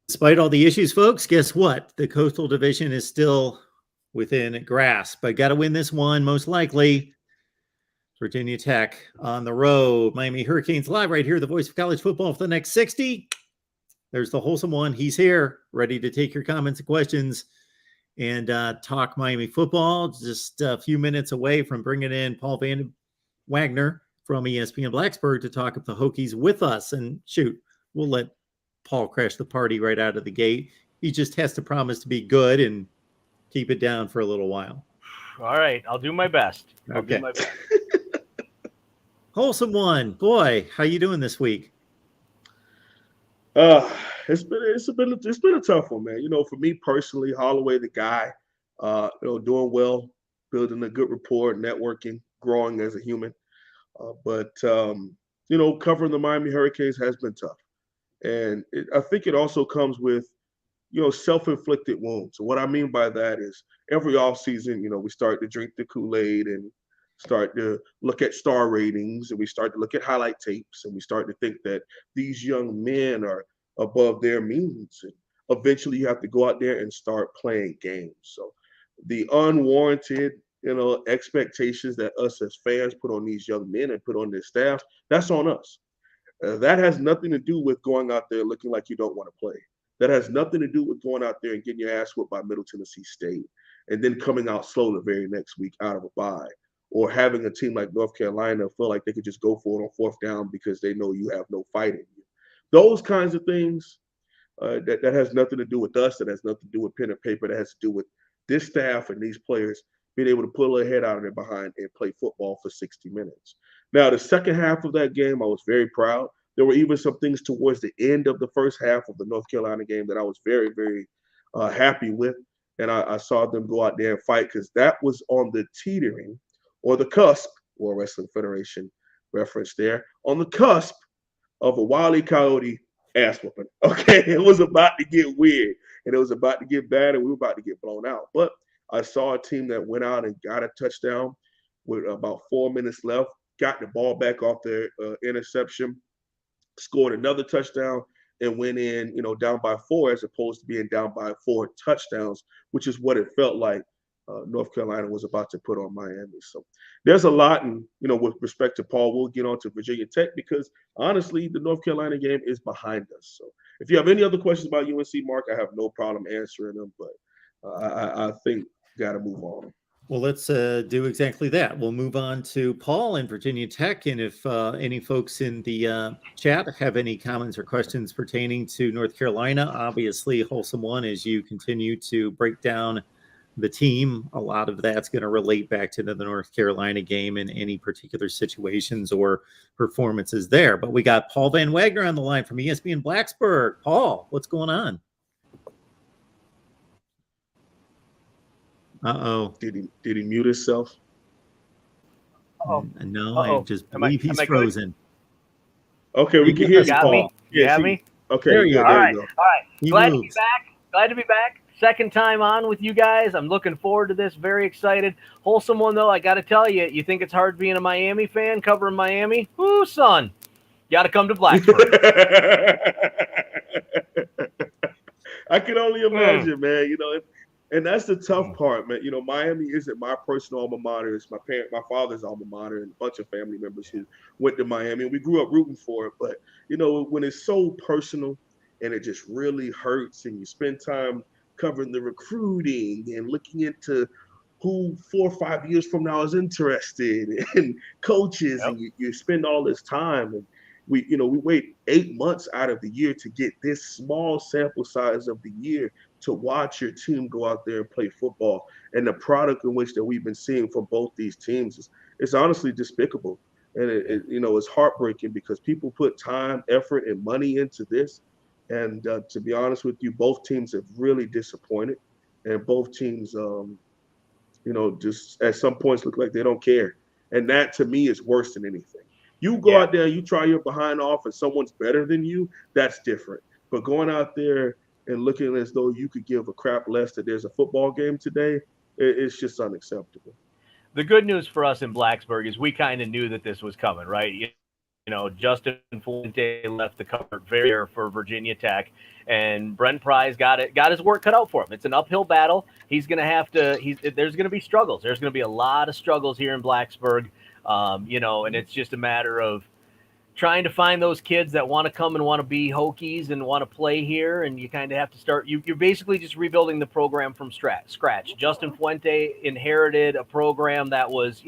Despite all the issues, folks, guess what? The Coastal Division is still within grasp, but got to win this one, most likely. Virginia Tech on the road. Miami Hurricanes live right here, the voice of college football for the next 60. There's the wholesome one. He's here, ready to take your comments and questions and talk Miami football. Just a few minutes away from bringing in Paul Van Wagner from ESPN Blacksburg to talk up the Hokies with us. And shoot, we'll let Paul crash the party right out of the gate. He just has to promise to be good and keep it down for a little while. All right, I'll do my best. Okay. Wholesome one, boy, how you doing this week? It's been a tough one, man. You know, for me personally, Holloway, the guy, doing well, building a good rapport, networking, growing as a human. But covering the Miami Hurricanes has been tough. And I think it also comes with, self-inflicted wounds. So what I mean by that is every offseason, we start to drink the Kool-Aid and start to look at star ratings, and we start to look at highlight tapes, and we start to think that these young men are above their means. And eventually you have to go out there and start playing games. So the unwarranted, expectations that us as fans put on these young men and put on their staff, that's on us. That has nothing to do with going out there looking like you don't want to play. That has nothing to do with going out there and getting your ass whooped by Middle Tennessee State and then coming out slow the very next week out of a bye, or having a team like North Carolina feel like they could just go for it on fourth down because they know you have no fight in you. Those kinds of things, that has nothing to do with us. That has nothing to do with pen and paper. That has to do with this staff and these players being able to pull their head out of their behind and play football for 60 minutes. Now, the second half of that game, I was very proud. There were even some things towards the end of the first half of the North Carolina game that I was very, very happy with. And I saw them go out there and fight, because that was on the teetering or the cusp, or Wrestling Federation reference there, on the cusp of a Wile E. Coyote ass whooping. Okay, it was about to get weird, and it was about to get bad, and we were about to get blown out. But I saw a team that went out and got a touchdown with about 4 minutes left, got the ball back off their interception, scored another touchdown, and went in, down by 4 as opposed to being down by 4 touchdowns, which is what it felt like North Carolina was about to put on Miami. So there's a lot, and with respect to Paul, we'll get on to Virginia Tech, because honestly, the North Carolina game is behind us. So if you have any other questions about UNC, Mark, I have no problem answering them, but I think got to move on. Well, let's do exactly that. We'll move on to Paul and Virginia Tech. And if any folks in the chat have any comments or questions pertaining to North Carolina, obviously, wholesome one, as you continue to break down the team, a lot of that's going to relate back to the North Carolina game and any particular situations or performances there. But we got Paul Van Wagner on the line from ESPN Blacksburg. Paul, what's going on? Uh-oh. Did he mute himself? No, I just believe he's frozen. Good? Okay, we can hear you, Paul. Me? You got me? Okay, there you go. All right. Glad moves. to be back. Second time on with you guys. I'm looking forward to this. Very excited. Wholesome one, though, I got to tell you, you think it's hard being a Miami fan, covering Miami? Ooh, son. You got to come to Blacksburg. I can only imagine, man. And that's the tough part, man. Miami isn't my personal alma mater. It's my father's alma mater, and a bunch of family members who went to Miami. And we grew up rooting for it. But, when it's so personal and it just really hurts, and you spend time covering the recruiting and looking into who 4 or 5 years from now is interested and coaches, and you spend all this time, and we wait 8 months out of the year to get this small sample size of the year to watch your team go out there and play football. And the product in which that we've been seeing from both these teams is honestly despicable. And it's heartbreaking, because people put time, effort, and money into this. And to be honest with you, both teams have really disappointed, and both teams, just at some points look like they don't care. And that, to me, is worse than anything. You go out there and you try your behind off and someone's better than you, that's different. But going out there and looking as though you could give a crap less that there's a football game today, it's just unacceptable. The good news for us in Blacksburg is we kind of knew that this was coming, right? Justin Fuente left the cover very for Virginia Tech, and Brent Pry's got his work cut out for him. It's an uphill battle. He's going to have to. There's going to be struggles. There's going to be a lot of struggles here in Blacksburg, and it's just a matter of trying to find those kids that want to come and want to be Hokies and want to play here, and you kind of have to start. You're basically just rebuilding the program from scratch. Justin Fuente inherited a program that was,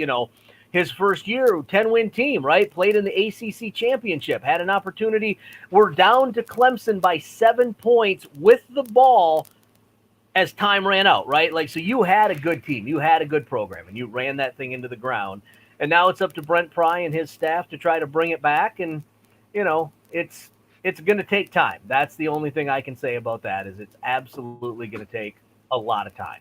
his first year, 10-win team, right? Played in the ACC championship, had an opportunity. We're down to Clemson by 7 points with the ball as time ran out, right? Like, so you had a good team, you had a good program, and you ran that thing into the ground. And now it's up to Brent Pry and his staff to try to bring it back. And, it's going to take time. That's the only thing I can say about that, is it's absolutely going to take a lot of time.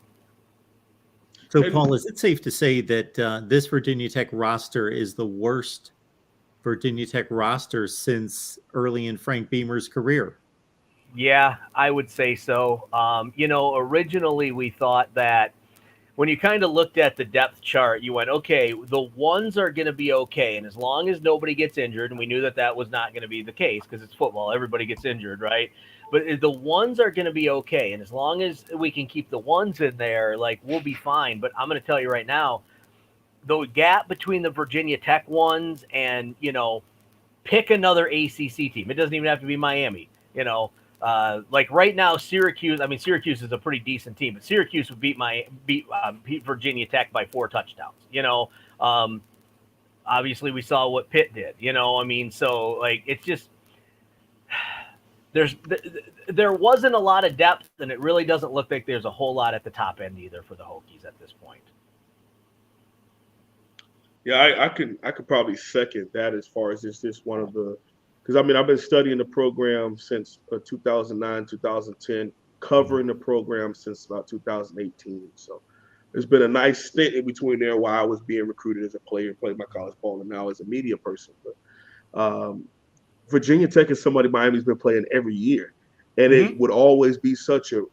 So, Paul, is it safe to say that this Virginia Tech roster is the worst Virginia Tech roster since early in Frank Beamer's career? Yeah, I would say so. Originally we thought that when you kind of looked at the depth chart, you went, okay, the ones are going to be okay. And as long as nobody gets injured, and we knew that was not going to be the case because it's football, everybody gets injured, right? But the ones are going to be okay. And as long as we can keep the ones in there, like, we'll be fine. But I'm going to tell you right now, the gap between the Virginia Tech ones and, pick another ACC team. It doesn't even have to be Miami, like right now, Syracuse is a pretty decent team, but Syracuse would beat Virginia Tech by 4 touchdowns. Obviously we saw what Pitt did, so like, it's just, there wasn't a lot of depth, and it really doesn't look like there's a whole lot at the top end either for the Hokies at this point. Yeah, I could probably second that as far as this one of the, because I've been studying the program since 2009, 2010, covering the program since about 2018. So there's been a nice stint in between there while I was being recruited as a player, playing my college ball, and now as a media person. But Virginia Tech is somebody Miami's been playing every year, and it would always be such a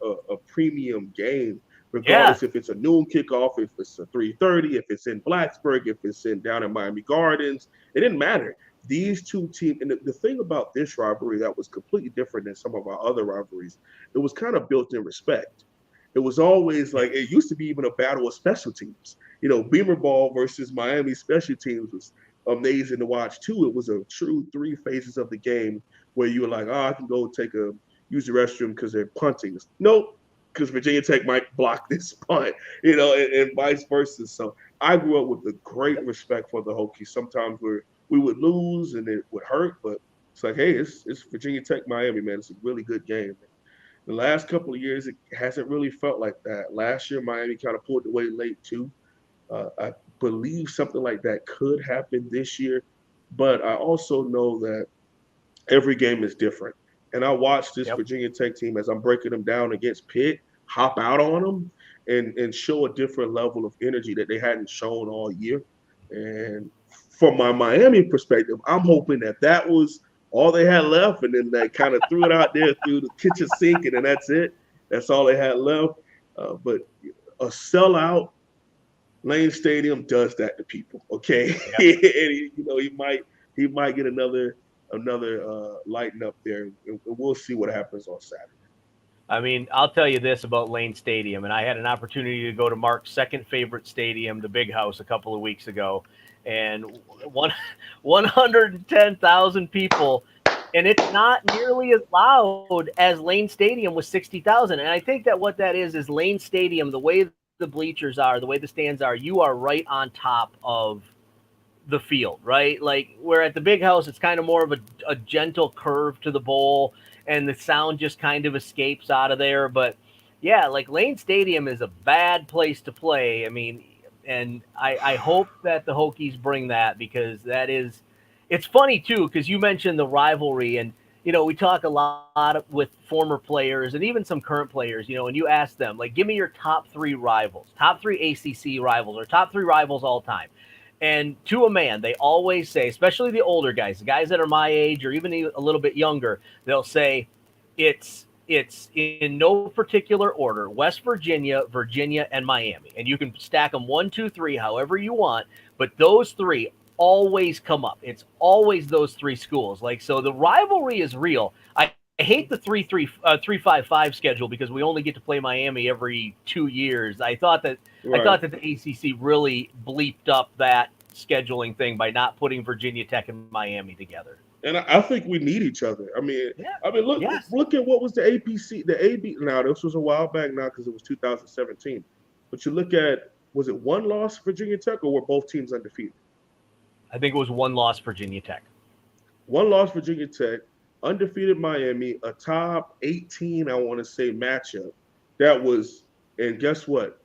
premium game, regardless if it's a noon kickoff, if it's a 3:30, if it's in Blacksburg, if it's down in Miami Gardens. It didn't matter. These two teams, and the thing about this rivalry that was completely different than some of our other rivalries, it was kind of built in respect. It was always like, it used to be even a battle of special teams. Beamer ball versus Miami special teams was amazing to watch too. It was a true 3 phases of the game where you were like, I can go use the restroom because they're punting. Nope, because Virginia Tech might block this punt, and vice versa. So I grew up with a great respect for the Hokies. Sometimes we would lose and it would hurt, but it's like, hey, it's Virginia Tech, Miami, man. It's a really good game. The last couple of years, it hasn't really felt like that. Last year, Miami kind of pulled away late too. I believe something like that could happen this year, but I also know that every game is different. And I watched this Virginia Tech team, as I'm breaking them down against Pitt, hop out on them and show a different level of energy that they hadn't shown all year. And from my Miami perspective, I'm hoping that was all they had left, and then they kind of threw it out there through the kitchen sink, and then that's it. That's all they had left. But a sellout Lane Stadium does that to people, okay? And he might get another lighten up there, and we'll see what happens on Saturday. I mean, I'll tell you this about Lane Stadium, and I had an opportunity to go to Mark's second favorite stadium, the Big House, a couple of weeks ago, and 110,000 people, and it's not nearly as loud as Lane Stadium with 60,000. And I think that what that is Lane Stadium, the way the bleachers are, the way the stands are, you are right on top of the field, right? Like, where at the Big House, it's kind of more of a gentle curve to the bowl, and the sound just kind of escapes out of there. But yeah, like, Lane Stadium is a bad place to play. I mean, and I hope that the Hokies bring that, because it's funny too, because you mentioned the rivalry, and we talk a lot with former players and even some current players, and you ask them, like, give me your top 3 rivals, top 3 ACC rivals, or top 3 rivals all time. And to a man, they always say, especially the older guys, the guys that are my age or even a little bit younger, they'll say it's in no particular order: West Virginia, Virginia, and Miami. And you can stack them 1, 2, 3, however you want. But those 3 always come up. It's always those three schools. Like, so the rivalry is real. I hate the 3-5-5 schedule because we only get to play Miami every 2 years. I thought that the ACC really bleeped up that scheduling thing by not putting Virginia Tech and Miami together. And I think we need each other. I mean, look at what was the APC, the AB. Now this was a while back now because it was 2017. But you look at, was it one loss Virginia Tech or were both teams undefeated? I think it was one loss Virginia Tech. One loss Virginia Tech, undefeated Miami, a top 18, I want to say, matchup. That was, and guess what?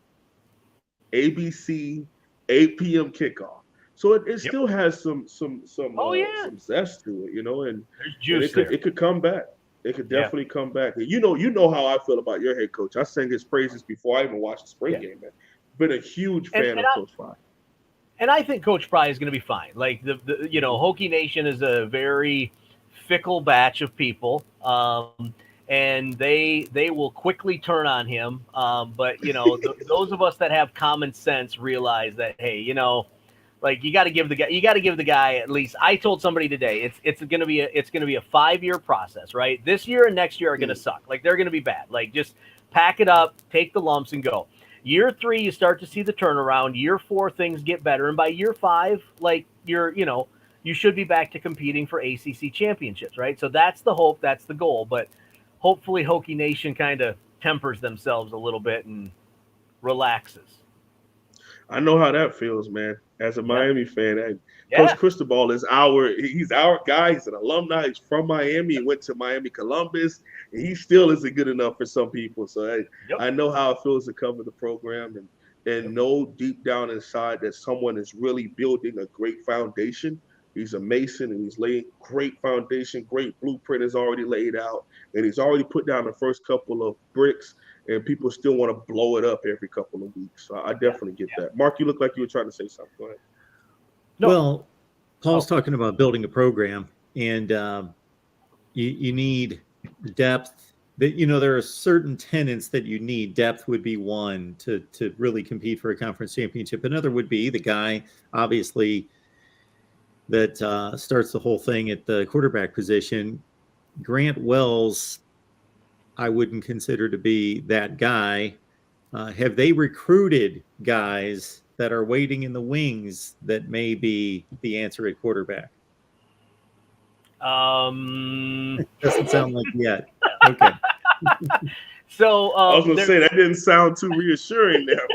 ABC, 8 p.m. kickoff. So it still has some zest to it, and there's juice it could come back. It could definitely come back. And you know how I feel about your head coach. I sang his praises before I even watched the spring game, man. Been a huge fan of Coach Fry. And I think Coach Fry is going to be fine. Like the Hokie Nation is a very fickle batch of people, and they will quickly turn on him. But those of us that have common sense realize that, hey, like you got to give the guy at least. I told somebody today it's going to be a 5-year process, right? This year and next year are going to suck. Like they're going to be bad. Like just pack it up, take the lumps, and go. Year 3, you start to see the turnaround. Year 4, things get better, and by year 5, like you should be back to competing for ACC championships, right? So that's the hope, that's the goal. But hopefully, Hokie Nation kind of tempers themselves a little bit and relaxes. I know how that feels, man. As a Miami fan, Coach Cristobal he's our guy. He's an alumni. He's from Miami. He went to Miami Columbus. And he still isn't good enough for some people. So I know how it feels to cover the program and know deep down inside that someone is really building a great foundation. He's a Mason and he's laying great foundation. Great blueprint is already laid out. And he's already put down the first couple of bricks. And people still want to blow it up every couple of weeks. So I definitely get that. Mark, you look like you were trying to say something. Go ahead. No. Well, Paul's talking about building a program, and you need depth. That there are certain tenets that you need. Depth would be one to really compete for a conference championship. Another would be the guy, obviously, that starts the whole thing at the quarterback position. Grant Wells, I wouldn't consider to be that guy. Have they recruited guys that are waiting in the wings that may be the answer at quarterback? Doesn't sound like yet. Okay. So I was going to say that didn't sound too reassuring there.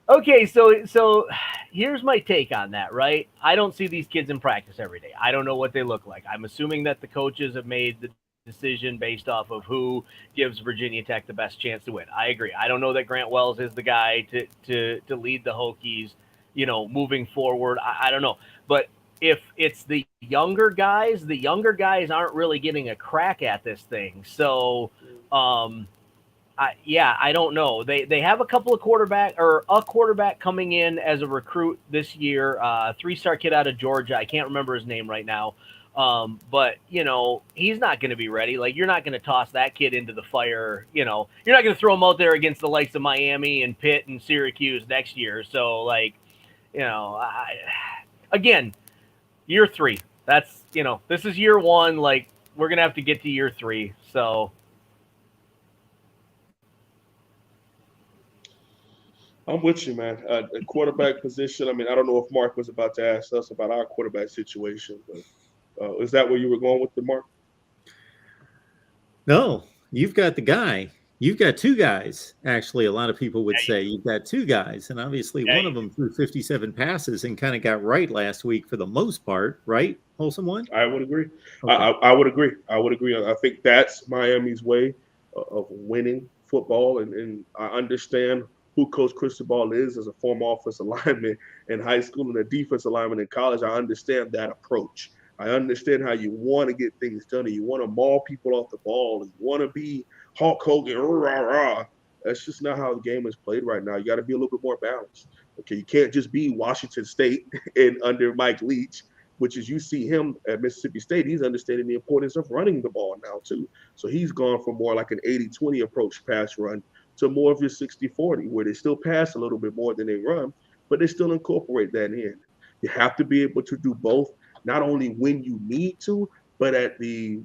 Okay, so here's my take on that, right? I don't see these kids in practice every day. I don't know what they look like. I'm assuming that the coaches have made the decision based off of who gives Virginia Tech the best chance to win. I agree. I don't know that Grant Wells is the guy to lead the Hokies, moving forward. I don't know. But if it's the younger guys aren't really getting a crack at this thing. So, I don't know. They have a couple of a quarterback coming in as a recruit this year, 3-star kid out of Georgia. I can't remember his name right now. But he's not going to be ready. Like, you're not going to toss that kid into the fire. You're not going to throw him out there against the likes of Miami and Pitt and Syracuse next year. So again, year 3, that's, this is year 1. Like, we're going to have to get to year 3. So. I'm with you, man. The quarterback position. I mean, I don't know if Mark was about to ask us about our quarterback situation, but is that where you were going with the Mark? No, you've got the guy. You've got 2 guys. Actually, a lot of people would say you've got 2 guys, and obviously one of them threw 57 passes and kind of got right last week for the most part, right? Wholesome one? I would agree. Okay. I would agree. I think that's Miami's way of winning football, and I understand who Coach Cristobal is as a former offensive lineman in high school and a defensive lineman in college. I understand that approach. I understand how you want to get things done and you want to maul people off the ball and you want to be Hulk Hogan, rah, rah. That's just not how the game is played right now. You got to be a little bit more balanced. Okay, you can't just be Washington State and under Mike Leach, which is you see him at Mississippi State. He's understanding the importance of running the ball now too. So he's gone from more like an 80-20 approach pass run to more of your 60-40, where they still pass a little bit more than they run, but they still incorporate that in. You have to be able to do both, not only when you need to, but at the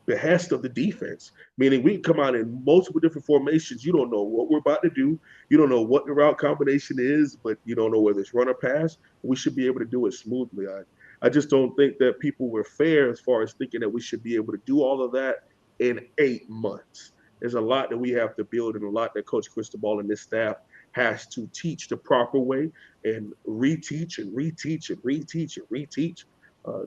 behest of the defense. Meaning we can come out in multiple different formations. You don't know what we're about to do. You don't know what the route combination is, but you don't know whether it's run or pass. We should be able to do it smoothly. I just don't think that people were fair as far as thinking that we should be able to do all of that in 8 months. There's a lot that we have to build and a lot that Coach Cristobal and this staff has to teach the proper way and reteach and reteach and reteach and reteach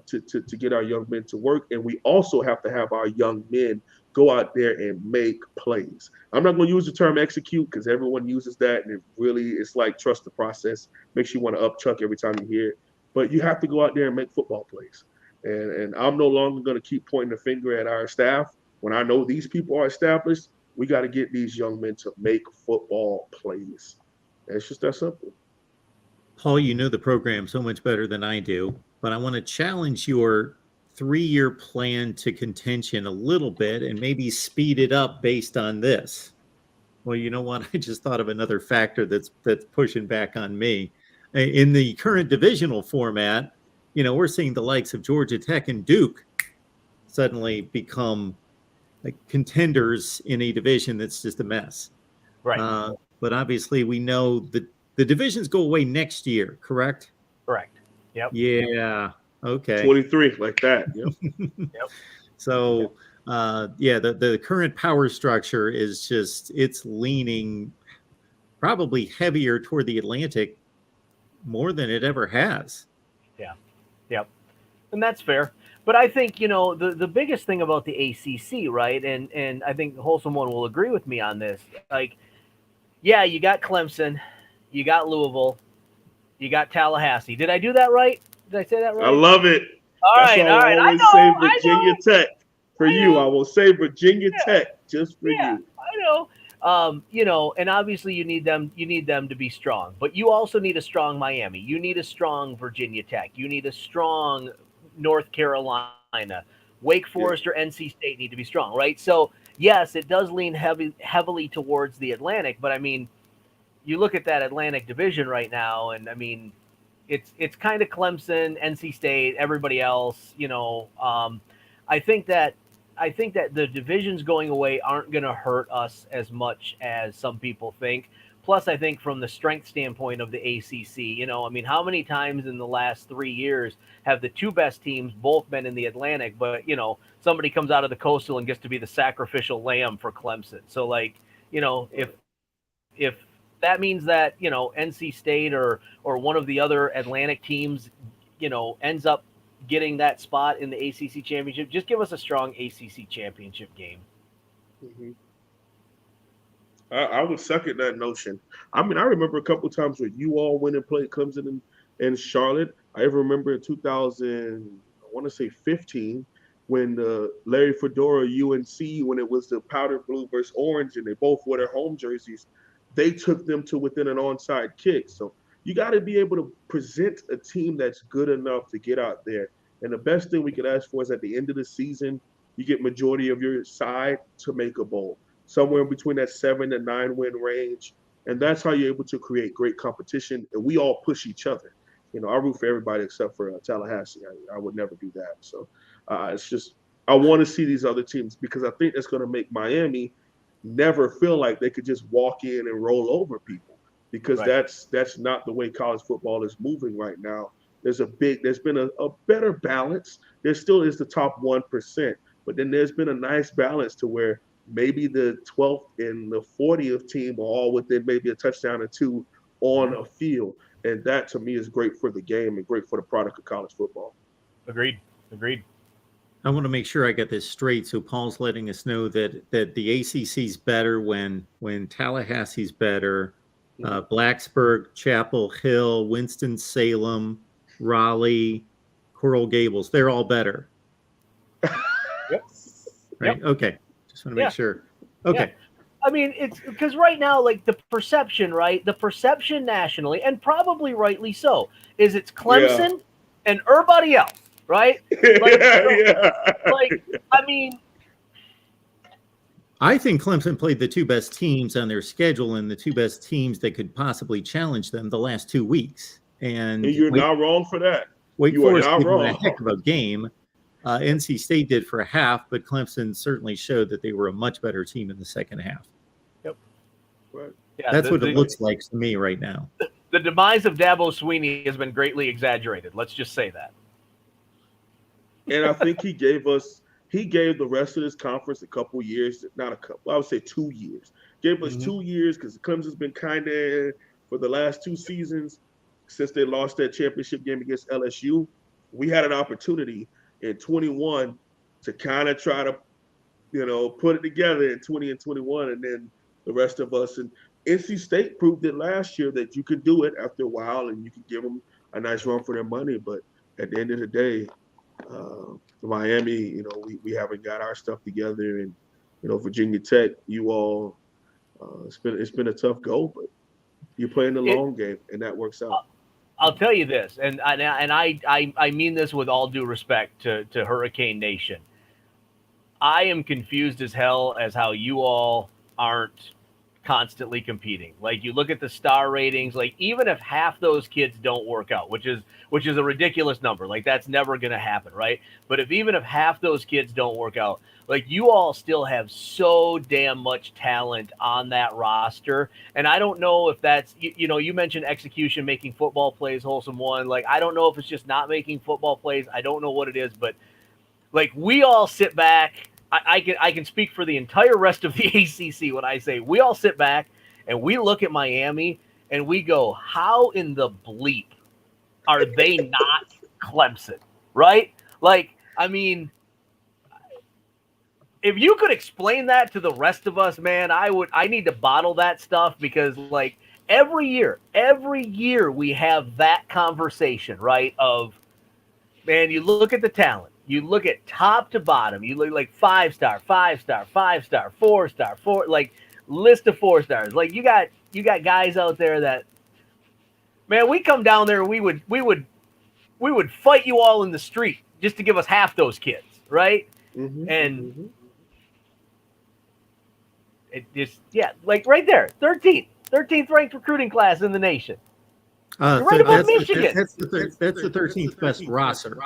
to get our young men to work. And we also have to have our young men go out there and make plays. I'm not going to use the term execute because everyone uses that, and it's like trust the process. Makes you want to upchuck every time you hear it. But you have to go out there and make football plays. And I'm no longer going to keep pointing the finger at our staff. When I know these people are established, we got to get these young men to make football plays. It's just that simple. Paul, you know the program so much better than I do, but I want to challenge your 3-year plan to contention a little bit and maybe speed it up based on this. Well, you know what? I just thought of another factor that's pushing back on me. In the current divisional format, we're seeing the likes of Georgia Tech and Duke suddenly become like contenders in a division that's just a mess. Right. But obviously we know that the divisions go away next year, correct? Correct. Yep. Yeah. Okay. 23 like that. Yep. Yep. So, the current power structure is it's leaning probably heavier toward the Atlantic more than it ever has. Yeah. Yep. And that's fair. But I think, the biggest thing about the ACC, right? And I think Wholesome One will agree with me on this. Like, yeah, you got Clemson, you got Louisville, you got Tallahassee. Did I do that right? Did I say that right? I love it. All right. I always say Virginia Tech for you. I will say Virginia Tech just for you. I know. And obviously you need them to be strong, but you also need a strong Miami. You need a strong Virginia Tech. You need a strong North Carolina. Wake Forest or NC State need to be strong, right? So yes, it does lean heavily towards the Atlantic, but I mean, you look at that Atlantic division right now, and I mean, it's kind of Clemson, NC State, everybody else. I think that the divisions going away aren't going to hurt us as much as some people think. Plus, I think from the strength standpoint of the ACC, how many times in the last 3 years have the two best teams both been in the Atlantic, but, somebody comes out of the Coastal and gets to be the sacrificial lamb for Clemson. So, if that means that, NC State or one of the other Atlantic teams, ends up getting that spot in the ACC championship, just give us a strong ACC championship game. Mm-hmm. I would second that notion. I mean, I remember a couple of times where you all went and played Clemson in Charlotte. I even remember in 2015, when Larry Fedora UNC, when it was the powder blue versus orange, and they both wore their home jerseys, they took them to within an onside kick. So you got to be able to present a team that's good enough to get out there. And the best thing we could ask for is at the end of the season, you get majority of your side to make a bowl, somewhere in between that 7 to 9 win range. And that's how you're able to create great competition. And we all push each other. I root for everybody except for Tallahassee. I would never do that. So it's just, I want to see these other teams because I think that's going to make Miami never feel like they could just walk in and roll over people, because that's not the way college football is moving right now. There's been a better balance. There still is the top 1%, but then there's been a nice balance to where maybe the 12th and the 40th team are all within maybe a touchdown or two on a field. And that to me is great for the game and great for the product of college football. Agreed. I want to make sure I get this straight. So Paul's letting us know that the ACC's better when Tallahassee's better. Blacksburg, Chapel Hill, Winston-Salem, Raleigh, Coral Gables, they're all better. Yep. Right? Yep. Okay. Just want to make sure. Okay. Yeah. I mean, it's because right now, like the perception, right? The perception nationally, and probably rightly so, is it's Clemson and everybody else, right? Like, I mean, I think Clemson played the two best teams on their schedule and the two best teams that could possibly challenge them the last 2 weeks. And you're not wrong for that. Wake You are Forest not gave them wrong. a heck of a game. NC State did for a half, but Clemson certainly showed that they were a much better team in the second half. Yep. Right. Yeah, That's what it looks like to me right now. The demise of Dabo Swinney has been greatly exaggerated. Let's just say that. And I think he gave the rest of this conference a couple years, not a couple, I would say 2 years. Gave us 2 years because Clemson's been kind of, for the last 2 seasons, since they lost that championship game against LSU, we had an opportunity in 21 to kind of try to, put it together in 20 and 21, and then the rest of us. And NC State proved it last year that you could do it after a while, and you could give them a nice run for their money. But at the end of the day, Miami, we haven't got our stuff together, and Virginia Tech, you all, it's been a tough go, but you're playing the long game, and that works out. I'll tell you this, and I mean this with all due respect to Hurricane Nation. I am confused as hell as how you all aren't constantly competing. Like, you look at the star ratings, like, even if half those kids don't work out, which is a ridiculous number, like, that's never going to happen, right? But even if half those kids don't work out, like, you all still have so damn much talent on that roster. And I don't know if that's, you mentioned execution, making football plays, Wholesome one. Like, I don't know if it's just not making football plays. I don't know what it is, but like, we all sit back. I can speak for the entire rest of the ACC when I say we all sit back and we look at Miami and we go, how in the bleep are they not Clemson, right? Like, I mean, if you could explain that to the rest of us, man, I need to bottle that stuff, because like every year we have that conversation, right? Of, man, you look at the talent. You look at top to bottom. You look like 5-star, 5-star, 5-star, 4-star, like list of 4-stars. Like, you got guys out there that, man, we come down there and we would fight you all in the street just to give us half those kids, right? And it just, like right there, 13th ranked recruiting class in the nation. You're right above Michigan. That's the 13th best roster.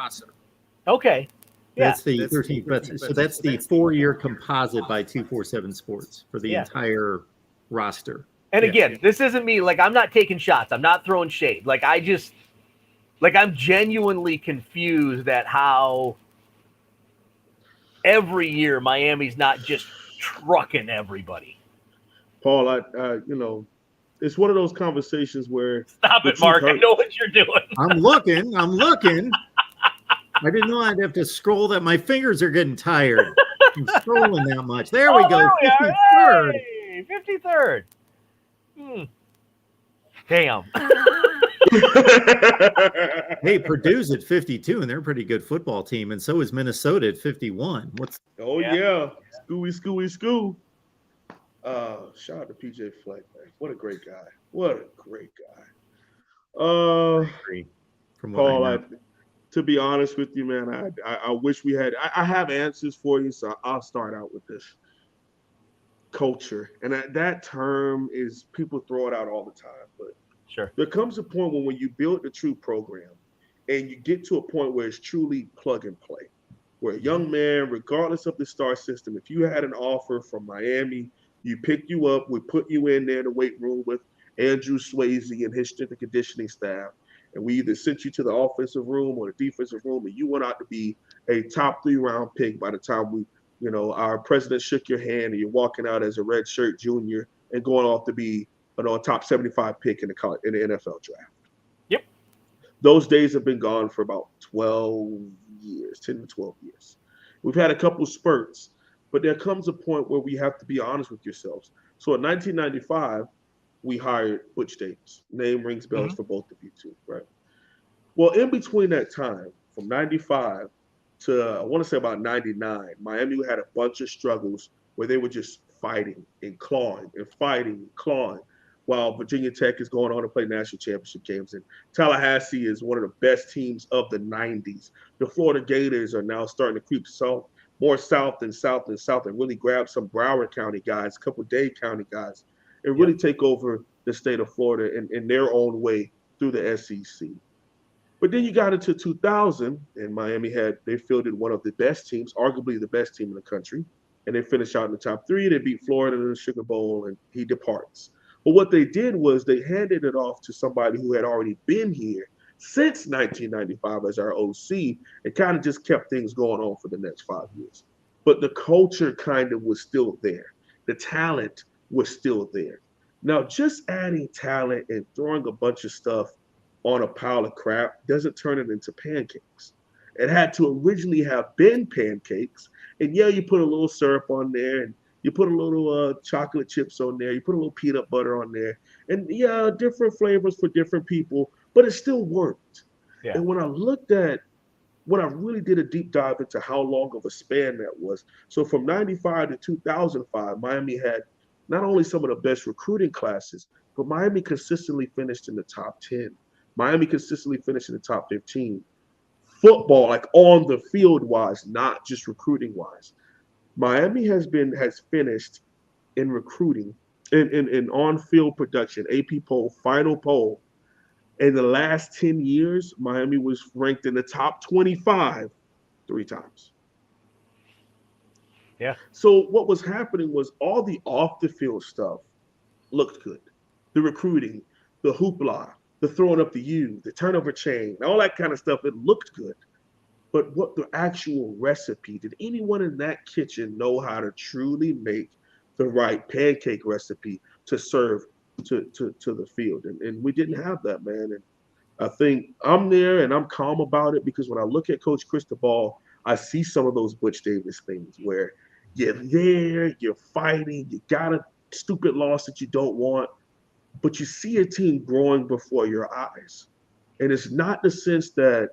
Okay. Yeah. That's the 13th best. So that's the 4-year composite by 247 Sports for the entire roster. And again, this isn't me. Like, I'm not taking shots. I'm not throwing shade. Like, I'm genuinely confused at how every year Miami's not just trucking everybody. Paul, it's one of those conversations where... Stop it, Mark. I know what you're doing. I'm looking. I didn't know I'd have to scroll that. My fingers are getting tired. I'm scrolling that much. There we go. There 53rd. Hey, 53rd. Damn. Hey, Purdue's at 52, and they're a pretty good football team, and so is Minnesota at 51. Yeah. Scoo. Shout out to PJ Fleck, man. What a great guy. Paul, to be honest with you, man, I wish we had. I have answers for you, so I'll start out with this. Culture, and that term is, people throw it out all the time, but sure, there comes a point when you build a true program, and you get to a point where it's truly plug and play, where a young man, regardless of the star system, if you had an offer from Miami, you pick you up, we put you in there in the weight room with Andrew Swayze and his strength and conditioning staff. And we either sent you to the offensive room or the defensive room, and you went out to be a top 3-round pick by the time our president shook your hand and you're walking out as a redshirt junior and going off to be a top 75 pick in the NFL draft. Yep. Those days have been gone for about 10 to 12 years. We've had a couple spurts, but there comes a point where we have to be honest with yourselves. So in 1995, we hired Butch Davis. Name rings bells for both of you too, right? Well, in between that time, from 95 to, I want to say about 99, Miami had a bunch of struggles where they were just fighting and clawing, while Virginia Tech is going on to play national championship games. And Tallahassee is one of the best teams of the 90s. The Florida Gators are now starting to creep. So more south and south and south, and really grab some Broward County guys, a couple Dade County guys, and really take over the state of Florida in their own way through the SEC. But then you got into 2000, and Miami they fielded one of the best teams, arguably the best team in the country, and they finished out in the top 3. They beat Florida in the Sugar Bowl, and he departs. But what they did was they handed it off to somebody who had already been here since 1995 as our OC, and kind of just kept things going on for the next 5 years. But the culture kind of was still there. The talent was still there. Now, just adding talent and throwing a bunch of stuff on a pile of crap doesn't turn it into pancakes. It had to originally have been pancakes. And yeah, you put a little syrup on there, and you put a little chocolate chips on there, you put a little peanut butter on there, and yeah, different flavors for different people, but it still worked. Yeah. And when I really did a deep dive into how long of a span that was, so from 95 to 2005, Miami had not only some of the best recruiting classes, but Miami consistently finished in the top 10. Miami consistently finished in the top 15. Football, like on the field wise, not just recruiting wise. Miami has finished in recruiting, in on-field production, AP poll, final poll. In the last 10 years, Miami was ranked in the top 25 3 times. Yeah. So what was happening was all the off-the-field stuff looked good. The recruiting, the hoopla, the throwing up the U, the turnover chain, all that kind of stuff, it looked good. But what the actual recipe, did anyone in that kitchen know how to truly make the right pancake recipe to serve to the field? And we didn't have that, man. And I think I'm there and I'm calm about it, because when I look at Coach Cristobal, I see some of those Butch Davis things where you're there, you're fighting, you got a stupid loss that you don't want, but you see a team growing before your eyes. And it's not the sense that,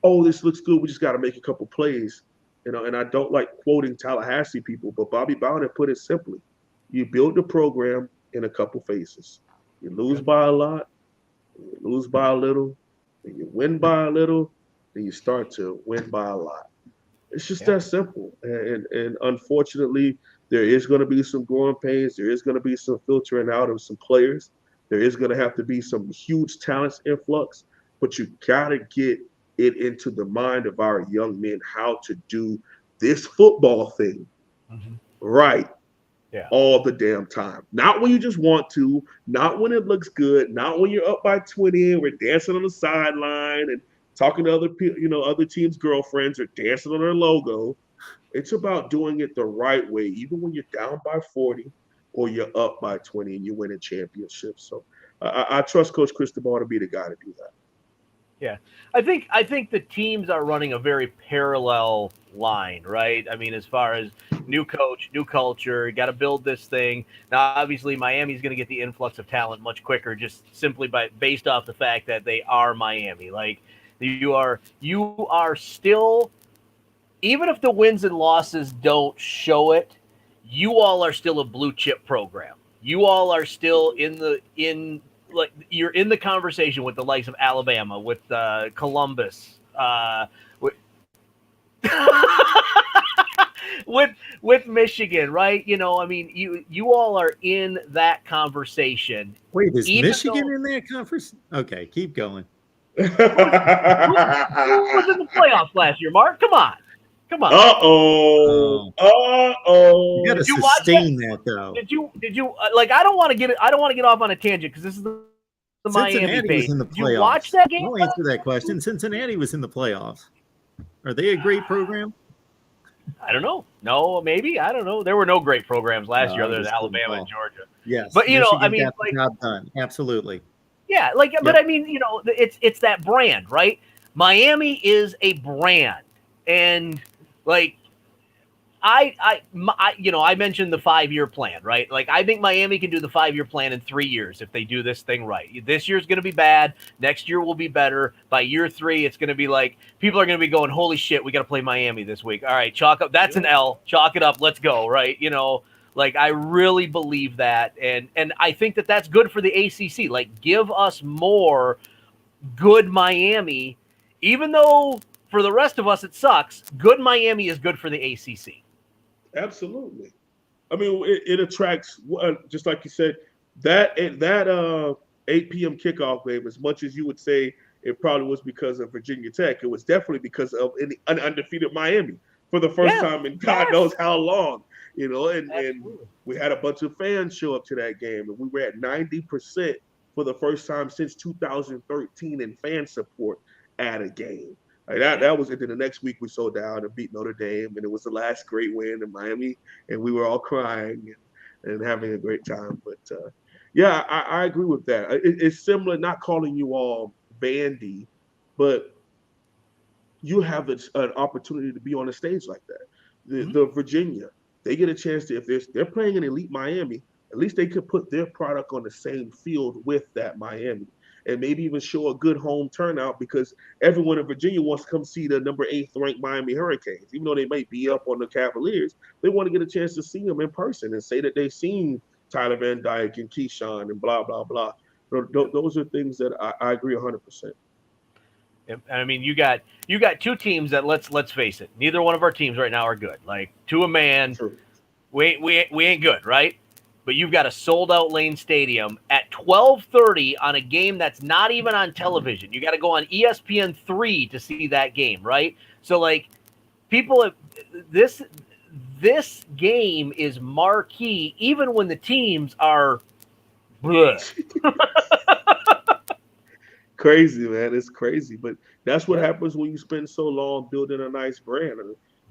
oh, this looks good, we just got to make a couple plays. And I don't like quoting Tallahassee people, but Bobby Bowden put it simply. You build the program in a couple phases. You lose by a lot, you lose by a little, then you win by a little, then you start to win by a lot. It's just that simple. And unfortunately, there is going to be some growing pains. There is going to be some filtering out of some players. There is going to have to be some huge talents influx, but you got to get it into the mind of our young men how to do this football thing right all the damn time. Not when you just want to, not when it looks good, not when you're up by 20 and we're dancing on the sideline and talking to other people, other teams' girlfriends are dancing on their logo. It's about doing it the right way, even when you're down by 40 or you're up by 20 and you're winning championships. So I trust Coach Cristobal to be the guy to do that. Yeah, I think the teams are running a very parallel line, right? I mean, as far as new coach, new culture, you got to build this thing. Now, obviously, Miami's going to get the influx of talent much quicker, just simply based off the fact that they are Miami. Like you are still, even if the wins and losses don't show it, you all are still a blue chip program. You all are still like you're in the conversation with the likes of Alabama, with Columbus, with Michigan, right? I mean, you all are in that conversation. Wait, is Michigan in that conference? Okay, keep going. Who was in the playoffs last year, Mark? Come on. Uh-oh. You got to sustain that, though. Did you like? I don't want to get off on a tangent because this is the Miami page. Did you watch that game? I'll answer that question. Cincinnati was in the playoffs. Are they a great program? I don't know. No, maybe. I don't know. There were no great programs last year other than Alabama and Georgia. Yes, but Michigan I mean, got the job done. Absolutely. Yeah, but I mean, it's that brand, right? Miami is a brand, and like I mentioned the 5-year plan, right? Like I think Miami can do the 5-year plan in 3 years if they do this thing right. This year's going to be bad. Next year will be better. By year 3, it's going to be like people are going to be going, "Holy shit, we got to play Miami this week." All right, chalk up. That's an L. Chalk it up. Let's go, right? Like I really believe that, and I think that that's good for the ACC. Like give us more good Miami, even though for the rest of us, it sucks. Good Miami is good for the ACC. Absolutely. I mean, it attracts, just like you said, that 8 p.m. kickoff game, as much as you would say it probably was because of Virginia Tech, it was definitely because of an undefeated Miami for the first time in God knows how long, you know, and we had a bunch of fans show up to that game, and we were at 90% for the first time since 2013 in fan support at a game. Like that was it. Then the next week we sold down and beat Notre Dame, and it was the last great win in Miami, and we were all crying and having a great time. But yeah, I agree with that. It's similar, not calling you all Vandy, but you have an opportunity to be on a stage like that. The Virginia, they get a chance to, if they're playing an elite Miami, at least they could put their product on the same field with that Miami, and maybe even show a good home turnout, because everyone in Virginia wants to come see the number 8th ranked Miami Hurricanes. Even though they might be up on the Cavaliers, they want to get a chance to see them in person and say that they've seen Tyler Van Dyke and Keyshawn and blah, blah, blah. Those are things that I agree 100%. And I mean, you got two teams that let's face it, neither one of our teams right now are good. Like, to a man, True. we ain't good, right? But you've got a sold-out Lane Stadium at 12:30 on a game that's not even on television. You got to go on ESPN3 to see that game, right? So, like, people, this game is marquee, even when the teams are bleh. Crazy, man. It's crazy. But that's what happens when you spend so long building a nice brand.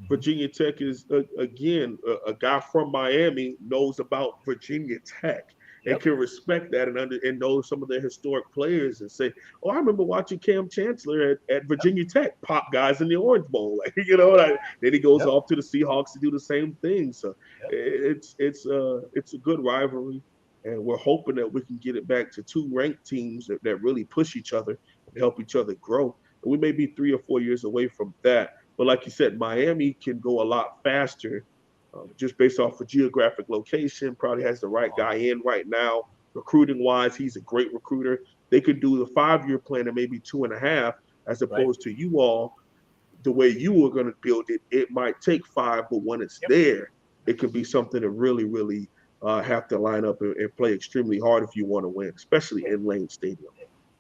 Virginia Tech is, again, a guy from Miami knows about Virginia Tech and can respect that and know some of their historic players and say, oh, I remember watching Cam Chancellor at Virginia Tech pop guys in the Orange Bowl. Like, you know, then he goes off to the Seahawks to do the same thing. So it's a good rivalry. And we're hoping that we can get it back to two ranked teams that really push each other and help each other grow. And we may be 3 or 4 years away from that. But like you said, Miami can go a lot faster just based off of geographic location, probably has the right guy in right now. Recruiting-wise, he's a great recruiter. They could do the 5-year plan in maybe 2.5, as opposed to you all, the way you were going to build it, it might take 5, but when it's there, it could be something to really, really have to line up and play extremely hard if you want to win, especially in Lane Stadium.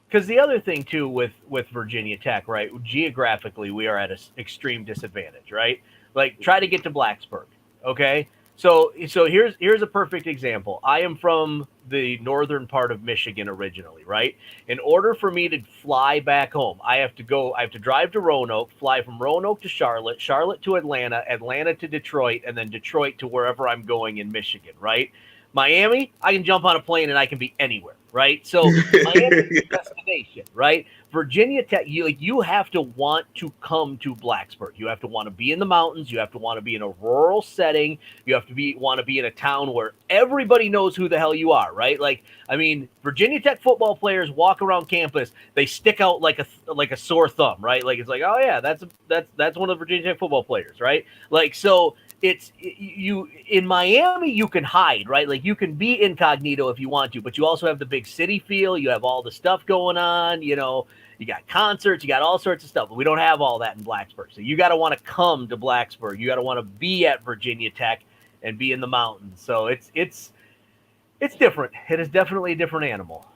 Because the other thing, too, with Virginia Tech, right, geographically, we are at an extreme disadvantage, right? Like, try to get to Blacksburg, okay? So here's a perfect example. I am from the northern part of Michigan originally, right? In order for me to fly back home, I have to drive to Roanoke, fly from Roanoke to Charlotte, Charlotte to Atlanta, Atlanta to Detroit, and then Detroit to wherever I'm going in Michigan, right? Miami, I can jump on a plane and I can be anywhere, right? So Miami is the destination, right? Virginia Tech, you have to want to come to Blacksburg. You have to want to be in the mountains. You have to want to be in a rural setting. You have to want to be in a town where everybody knows who the hell you are, right? Like, I mean, Virginia Tech football players walk around campus, they stick out like a sore thumb, right? Like, it's like, oh yeah, that's one of the Virginia Tech football players, right? Like, so you in Miami, you can hide, right? Like, you can be incognito if you want to, but you also have the big city feel. You have all the stuff going on, you know, you got concerts, you got all sorts of stuff, but we don't have all that in Blacksburg. So you got to want to come to Blacksburg. You got to want to be at Virginia Tech and be in the mountains. So it's different. It is definitely a different animal.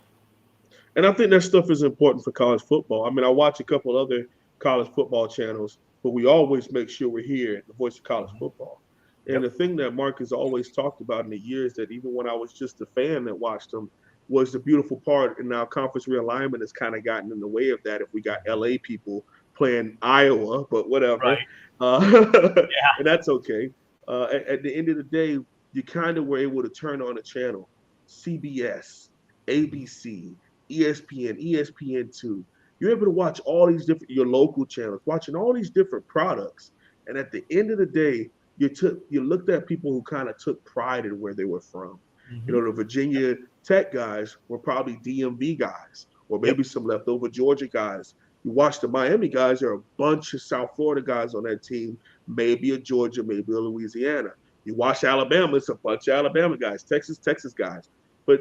And I think that stuff is important for college football. I mean, I watch a couple other college football channels, but we always make sure we're here at the voice of college football. And the thing that Mark has always talked about in the years that even when I was just a fan that watched them was the beautiful part, and now conference realignment has kind of gotten in the way of that if we got LA people playing Iowa, but whatever. Right. And that's okay. At the end of the day, you kind of were able to turn on a channel, CBS, ABC, ESPN, ESPN2. You're able to watch all these different, your local channels, watching all these different products. And at the end of the day, you looked at people who kind of took pride in where they were from. You know, the Virginia Tech guys were probably DMV guys, or maybe some leftover Georgia guys. You watch the Miami guys, there are a bunch of South Florida guys on that team, maybe a Georgia, maybe a Louisiana. You watch Alabama, it's a bunch of Alabama guys, Texas guys. But,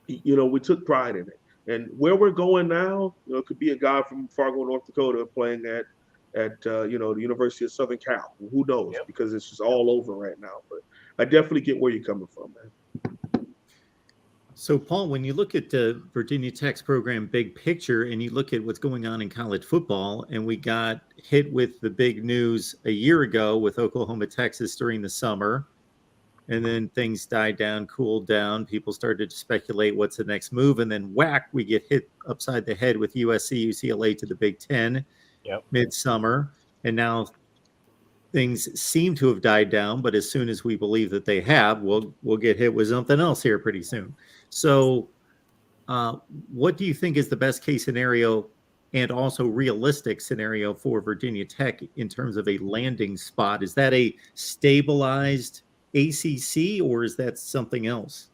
you know, we took pride in it. And where we're going now, you know, it could be a guy from Fargo, North Dakota playing at at the University of Southern Cal. Who knows? Yep. Because it's just all over right now. But I definitely get where you're coming from, man. So, Paul, when you look at the Virginia Tech's program big picture and you look at what's going on in college football, and we got hit with the big news a year ago with Oklahoma, Texas during the summer, and then things died down, cooled down. People started to speculate what's the next move, and then whack, we get hit upside the head with USC, UCLA to the Big Ten midsummer, and now things seem to have died down. But as soon as we believe that they have, we'll get hit with something else here pretty soon. So, what do you think is the best case scenario and also realistic scenario for Virginia Tech in terms of a landing spot? Is that a stabilized ACC or is that something else?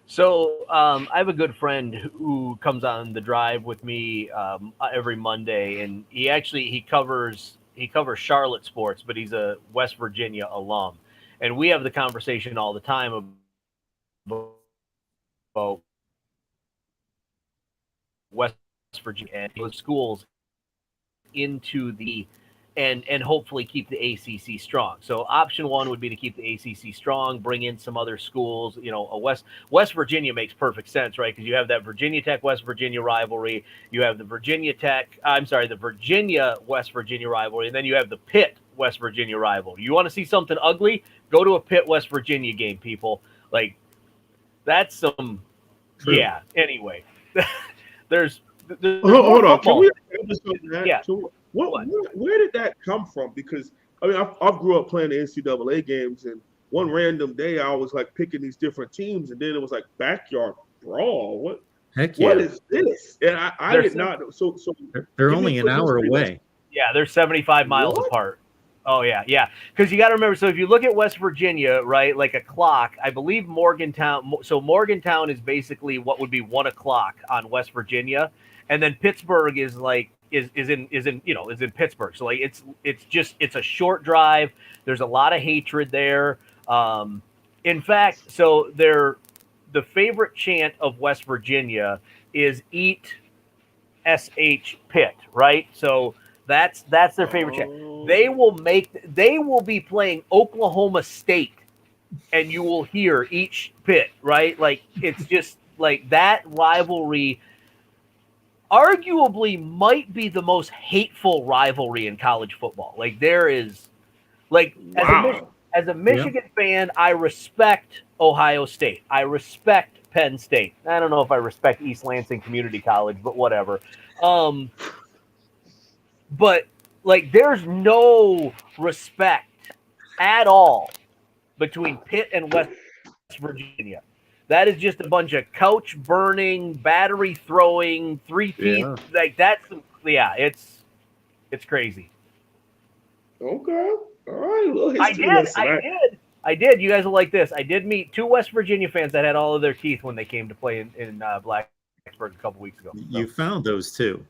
So I have a good friend who comes on the drive with me every Monday, and he covers Charlotte sports, but he's a West Virginia alum, and we have the conversation all the time about West Virginia and those schools into the and hopefully keep the ACC strong. So option one would be to keep the ACC strong, bring in some other schools. A West Virginia makes perfect sense, right? Because you have that Virginia Tech West Virginia rivalry, you have the Virginia West Virginia rivalry, and then you have the Pitt West Virginia rivalry. You want to see something ugly? Go to a Pitt West Virginia game, people. Like, that's some. True. Yeah. Anyway, there's hold on. Can we episode that? Yeah. Where did that come from? Because I mean, I grew up playing the NCAA games, and one random day I was like picking these different teams, and then it was like backyard brawl. What? Heck yeah. What is this? And I did not. So they're only an hour away. Yeah, they're 75 miles apart. Oh yeah. Because you got to remember. So if you look at West Virginia, right, like a clock, I believe Morgantown. So Morgantown is basically what would be 1 o'clock on West Virginia, and then Pittsburgh is like. Is in Pittsburgh. So like it's a short drive. There's a lot of hatred there. In fact, so the favorite chant of West Virginia is "Eat SH Pitt," right? So that's their favorite chant. They will be playing Oklahoma State, and you will hear "Eat Pitt," right? Like, it's just like that rivalry. Arguably might be the most hateful rivalry in college football. Like, there is, like, wow. as a Michigan fan, I respect Ohio State. I respect Penn State. I don't know if I respect East Lansing Community College, but whatever. But like, there's no respect at all between Pitt and West Virginia. That is just a bunch of couch burning, battery throwing, 3-peat. Yeah. Like, that's, it's crazy. Okay. All right. I did. You guys will like this. I did meet 2 West Virginia fans that had all of their teeth when they came to play in Blacksburg a couple weeks ago. So. You found those too.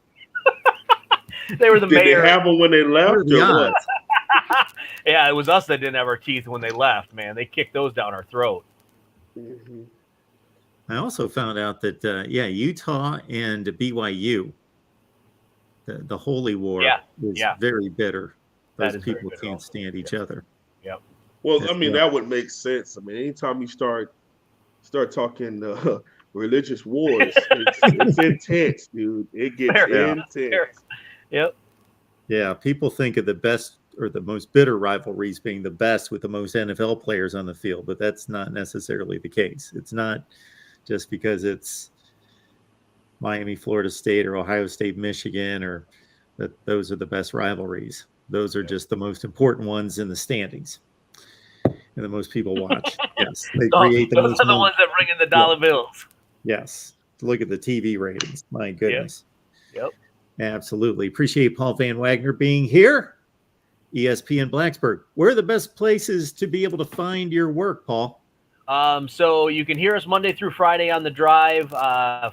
They were the mayor. Did they have them when they left? Yeah. Yeah, it was us that didn't have our teeth when they left, man. They kicked those down our throat. Mm-hmm. I also found out that, Utah and BYU, the Holy War is very bitter. Those people can't stand each other. Yep. Well, that would make sense. I mean, anytime you start talking religious wars, it's intense, dude. It gets intense. Yep. Yeah, people think of the best or the most bitter rivalries being the best with the most NFL players on the field, but that's not necessarily the case. It's not just because it's Miami, Florida State, or Ohio State, Michigan, or that those are the best rivalries. Those are just the most important ones in the standings and the most people watch. Yes, they create the those are the ones that bring in the dollar bills. Yes, look at the TV ratings. My goodness. Yep. Absolutely. Appreciate Paul Van Wagner being here. ESPN Blacksburg. Where are the best places to be able to find your work, Paul? So you can hear us Monday through Friday on the drive,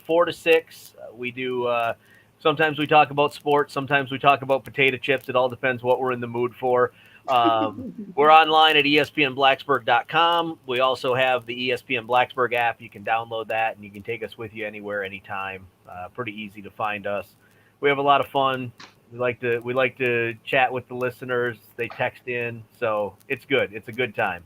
4 to 6. We do, sometimes we talk about sports. Sometimes we talk about potato chips. It all depends what we're in the mood for. We're online at espnblacksburg.com. We also have the ESPN Blacksburg app. You can download that and you can take us with you anywhere, anytime. Pretty easy to find us. We have a lot of fun. We like to chat with the listeners. They text in, so it's good. It's a good time.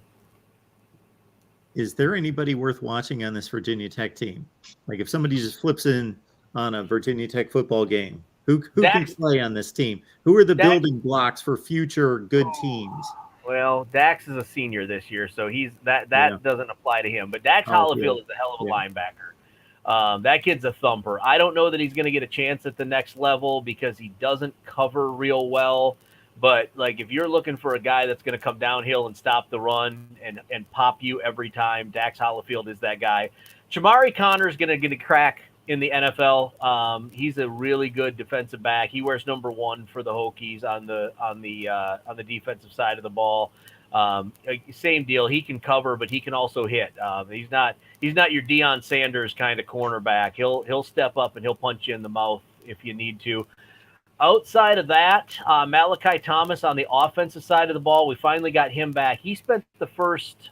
Is there anybody worth watching on this Virginia Tech team? Like if somebody just flips in on a Virginia Tech football game, who can play on this team? Who are the building blocks for future good teams? Well, Dax is a senior this year, so that doesn't apply to him. But Dax Hollifield is a hell of a linebacker. That kid's a thumper. I don't know that he's going to get a chance at the next level because he doesn't cover real well. But like if you're looking for a guy that's going to come downhill and stop the run and pop you every time, Dax Hollifield is that guy. Chamari Connor is going to get a crack in the NFL. He's a really good defensive back. He wears number 1 for the Hokies on the defensive side of the ball. Same deal. He can cover, but he can also hit. He's not your Deion Sanders kind of cornerback. He'll step up and he'll punch you in the mouth if you need to. Outside of that, Malachi Thomas on the offensive side of the ball, we finally got him back. He spent the first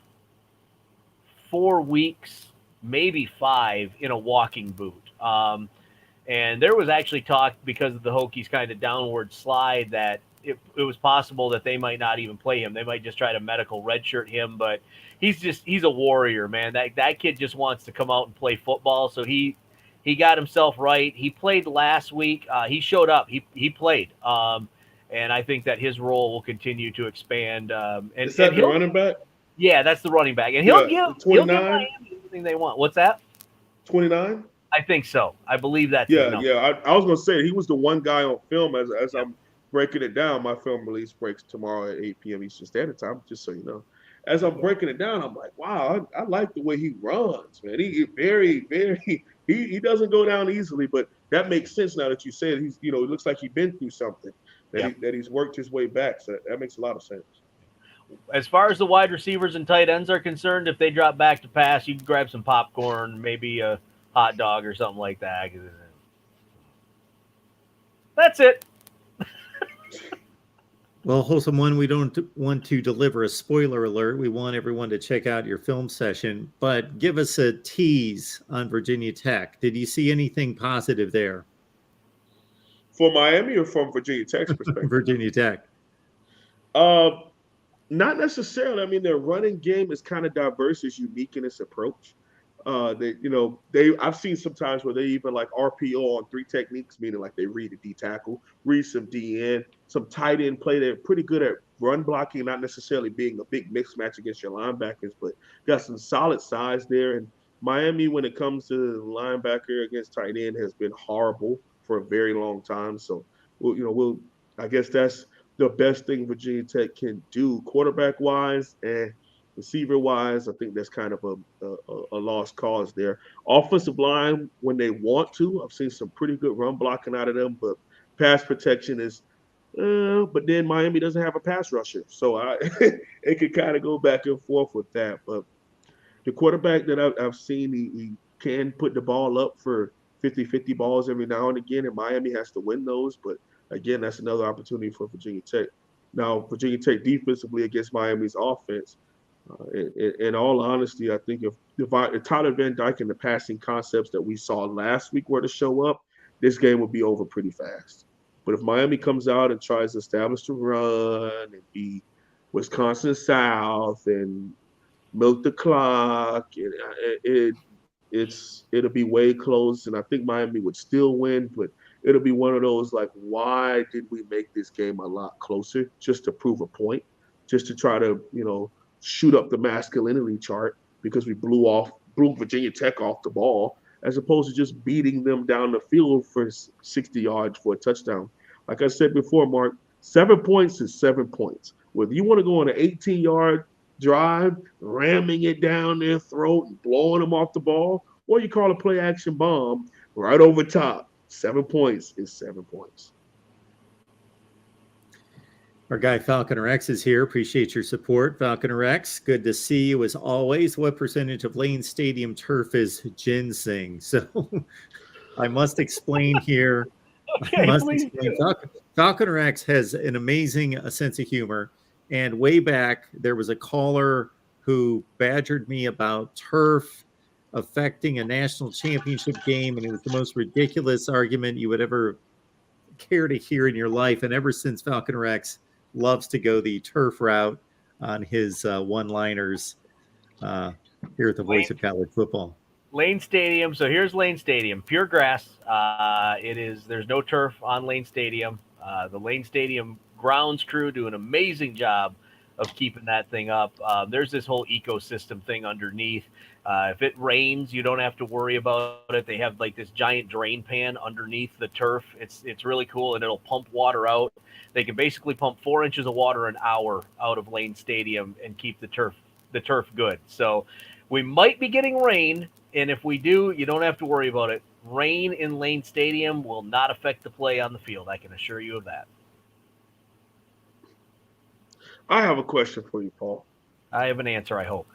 4 weeks, maybe 5, in a walking boot. And there was actually talk because of the Hokies kind of downward slide that it was possible that they might not even play him. They might just try to medical redshirt him, but he's a warrior, man. That kid just wants to come out and play football. So he got himself right. He played last week. He showed up. He played. And I think that his role will continue to expand. Is that the running back? Yeah, that's the running back. And he'll give Miami everything they want. What's that? 29? I think so. I believe that's I was going to say, he was the one guy on film as I'm breaking it down. My film release breaks tomorrow at 8 p.m. Eastern Standard Time, just so you know. As I'm breaking it down, I'm like, wow, I like the way he runs, man. He very, very – he doesn't go down easily, but that makes sense now that you said he's, it looks like he's been through something, that he's worked his way back. So that makes a lot of sense. As far as the wide receivers and tight ends are concerned, if they drop back to pass, you can grab some popcorn, maybe a hot dog or something like that. That's it. Well, Wholesome One, we don't want to deliver a spoiler alert. We want everyone to check out your film session, but give us a tease on Virginia Tech. Did you see anything positive there? For Miami or from Virginia Tech's perspective? Virginia Tech. Not necessarily. I mean, their running game is kind of diverse, is unique in its approach. I've seen sometimes where they even like RPO on 3 techniques, meaning like they read a D tackle, read some DN, some tight end play. They're pretty good at run blocking, not necessarily being a big mix match against your linebackers, but got some solid size there. And Miami, when it comes to linebacker against tight end, has been horrible for a very long time. So, I guess that's the best thing Virginia Tech can do quarterback wise and receiver wise. I think that's kind of a lost cause there. Offensive line, when they want to, I've seen some pretty good run blocking out of them, but pass protection is, but then Miami doesn't have a pass rusher. So it could kind of go back and forth with that. But the quarterback that I've seen, he can put the ball up for 50-50 balls every now and again, and Miami has to win those. But again, that's another opportunity for Virginia Tech. Now, Virginia Tech defensively against Miami's offense, in all honesty, I think if Tyler Van Dyke and the passing concepts that we saw last week were to show up, this game would be over pretty fast. But if Miami comes out and tries to establish the run and be Wisconsin South and milk the clock, it'll be way close. And I think Miami would still win, but it'll be one of those like, why did we make this game a lot closer just to prove a point, just to try to, shoot up the masculinity chart because we blew Virginia Tech off the ball, as opposed to just beating them down the field for 60 yards for a touchdown. Like I said before, Mark, 7 points is 7 points. Whether you want to go on an 18-yard drive, ramming it down their throat and blowing them off the ball, or you call a play-action bomb right over top, 7 points is 7 points. Our guy Falconer X is here. Appreciate your support, Falconer X. Good to see you as always. What percentage of Lane Stadium turf is ginseng? So I must explain here. Okay, Falconer X has an amazing sense of humor. And way back, there was a caller who badgered me about turf affecting a national championship game. And it was the most ridiculous argument you would ever care to hear in your life. And ever since Falcon Rex loves to go the turf route on his one-liners here at the Voice of College Football. Lane Stadium. So here's Lane Stadium, pure grass. There's no turf on Lane Stadium. The Lane Stadium grounds crew do an amazing job of keeping that thing up. There's this whole ecosystem thing underneath. If it rains, you don't have to worry about it. They have like this giant drain pan underneath the turf. It's really cool, and it'll pump water out. They can basically pump 4 inches of water an hour out of Lane Stadium and keep the turf good. So we might be getting rain, and if we do, you don't have to worry about it. Rain in Lane Stadium will not affect the play on the field. I can assure you of that. I have a question for you, Paul. I have an answer, I hope.